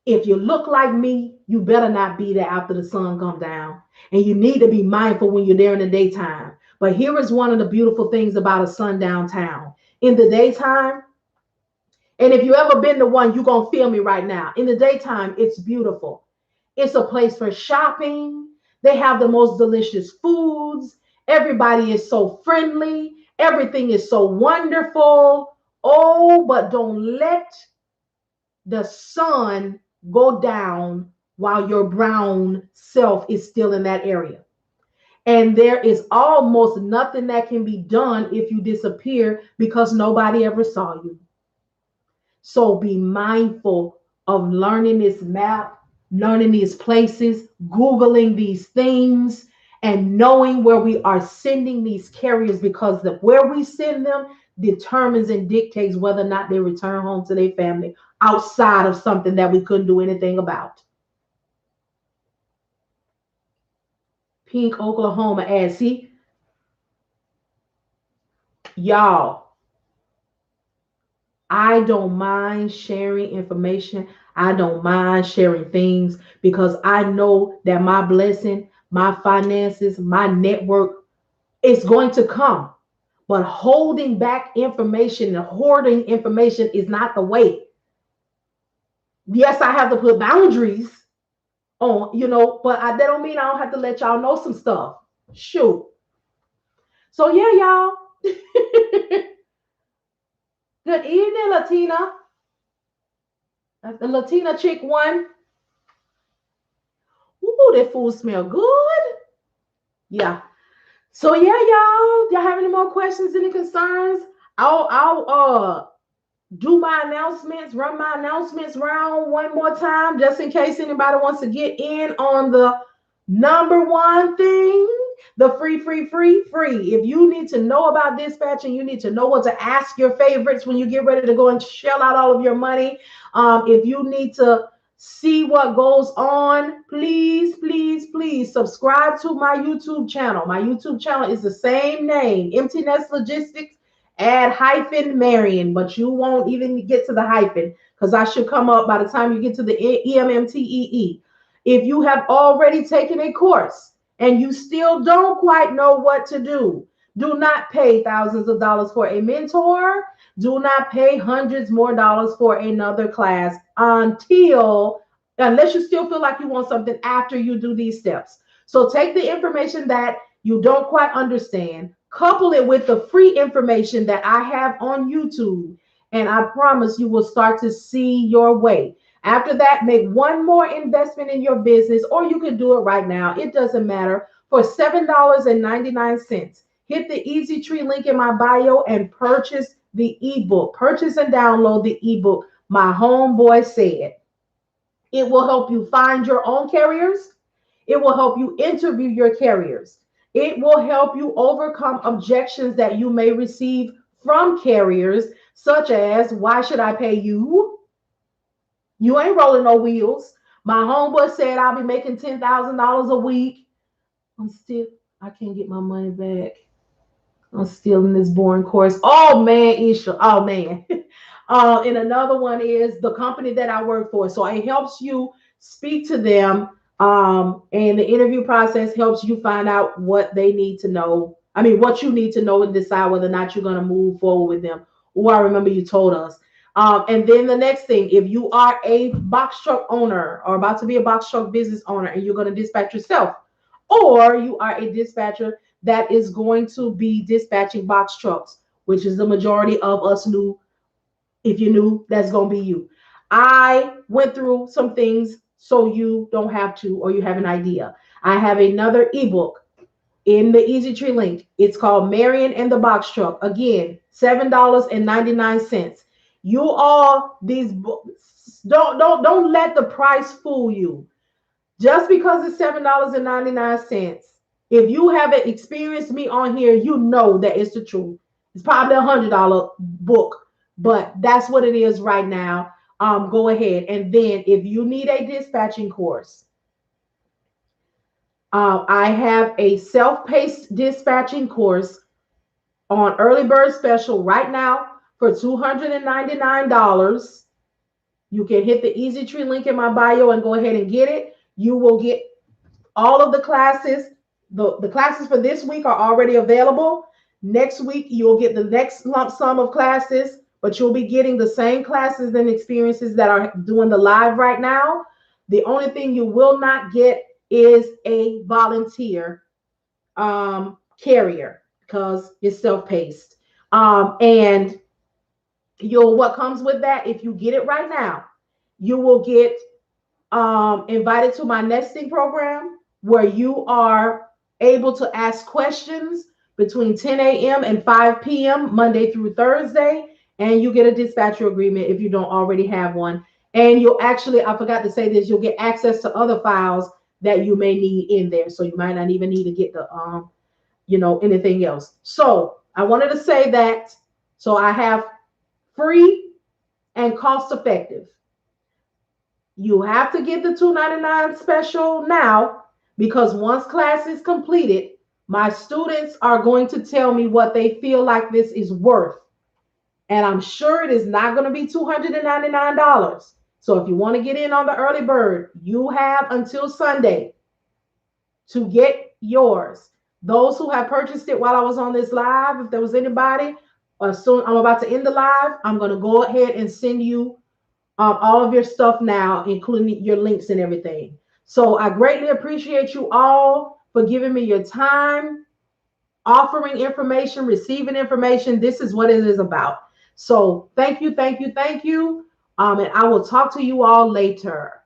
if you look like me, you better not be there after the sun comes down. And you need to be mindful when you're there in the daytime. But here is one of the beautiful things about a sundown town. In the daytime, and if you ever been to one, you're going to feel me right now. In the daytime, it's beautiful. It's a place for shopping. They have the most delicious foods. Everybody is so friendly. Everything is so wonderful. Oh, but don't let the sun go down while your brown self is still in that area. And there is almost nothing that can be done if you disappear because nobody ever saw you. So be mindful of learning this map, learning these places, Googling these things, and knowing where we are sending these carriers, because where we send them determines and dictates whether or not they return home to their family outside of something that we couldn't do anything about. Pink, Oklahoma adds, see, y'all, I don't mind sharing information. I don't mind sharing things because I know that my blessing, my finances, my network is going to come. But holding back information and hoarding information is not the way. Yes, I have to put boundaries on, but that don't mean I don't have to let y'all know some stuff. Shoot. So yeah, y'all. Good evening, Latina. The Latina chick one. Ooh, that food smell good. Yeah. So yeah, y'all have any more questions, any concerns? I'll do my announcements, run my announcements round one more time, just in case anybody wants to get in on the number one thing, the free. If you need to know about dispatching, you need to know what to ask your favorites when you get ready to go and shell out all of your money. If you need to see what goes on, please subscribe to my YouTube channel. My YouTube channel is the same name, Emmteenestlogistics-Marian, but you won't even get to the hyphen because I should come up by the time you get to the EMMTEE. If you have already taken a course and you still don't quite know what to do not pay thousands of dollars for a mentor. Do not pay hundreds more dollars for another class unless you still feel like you want something after you do these steps. So take the information that you don't quite understand, couple it with the free information that I have on YouTube, and I promise you will start to see your way. After that, make one more investment in your business, or you can do it right now. It doesn't matter. For $7.99, hit the Easy Tree link in my bio and purchase the ebook. Purchase and download the ebook. My homeboy said it will help you find your own carriers. It will help you interview your carriers. It will help you overcome objections that you may receive from carriers, such as, why should I pay you? You ain't rolling no wheels. My homeboy said I'll be making $10,000 a week. I can't get my money back. I'm still in this boring course. Oh man, Isha. Oh man. And another one is the company that I work for. So it helps you speak to them. And the interview process helps you find out what they need to know. I mean, what you need to know and decide whether or not you're going to move forward with them. Oh, I remember you told us. And then the next thing, if you are a box truck owner or about to be a box truck business owner and you're going to dispatch yourself, or you are a dispatcher that is going to be dispatching box trucks, which is the majority of us new. If you're new, that's going to be you. I went through some things so you don't have to, or you have an idea. I have another ebook in the Easy Tree link. It's called Marian and the Box Truck. Again, $7.99. You all, these books, don't let the price fool you. Just because it's $7.99, if you haven't experienced me on here, you know that it's the truth. It's probably $100 book, but that's what it is right now. Go ahead. And then if you need a dispatching course, I have a self-paced dispatching course on early bird special right now for $299. You can hit the Easy Tree link in my bio and go ahead and get it. You will get all of the classes. The classes for this week are already available. Next week, you'll get the next lump sum of classes, but you'll be getting the same classes and experiences that are doing the live right now. The only thing you will not get is a volunteer carrier because it's self-paced. And what comes with that, if you get it right now, you will get invited to my nesting program where you are able to ask questions between 10 a.m. and 5 p.m. Monday through Thursday, and you get a dispatcher agreement if you don't already have one. And you'll actually, I forgot to say this, you'll get access to other files that you may need in there. So you might not even need to get the, anything else. So I wanted to say that. So I have free and cost effective. You have to get the $2.99 special now, because once class is completed, my students are going to tell me what they feel like this is worth. And I'm sure it is not going to be $299. So if you want to get in on the early bird, you have until Sunday to get yours. Those who have purchased it while I was on this live, if there was anybody, soon I'm about to end the live, I'm going to go ahead and send you all of your stuff now, including your links and everything. So I greatly appreciate you all for giving me your time, offering information, receiving information. This is what it is about. So thank you, thank you, thank you. And I will talk to you all later.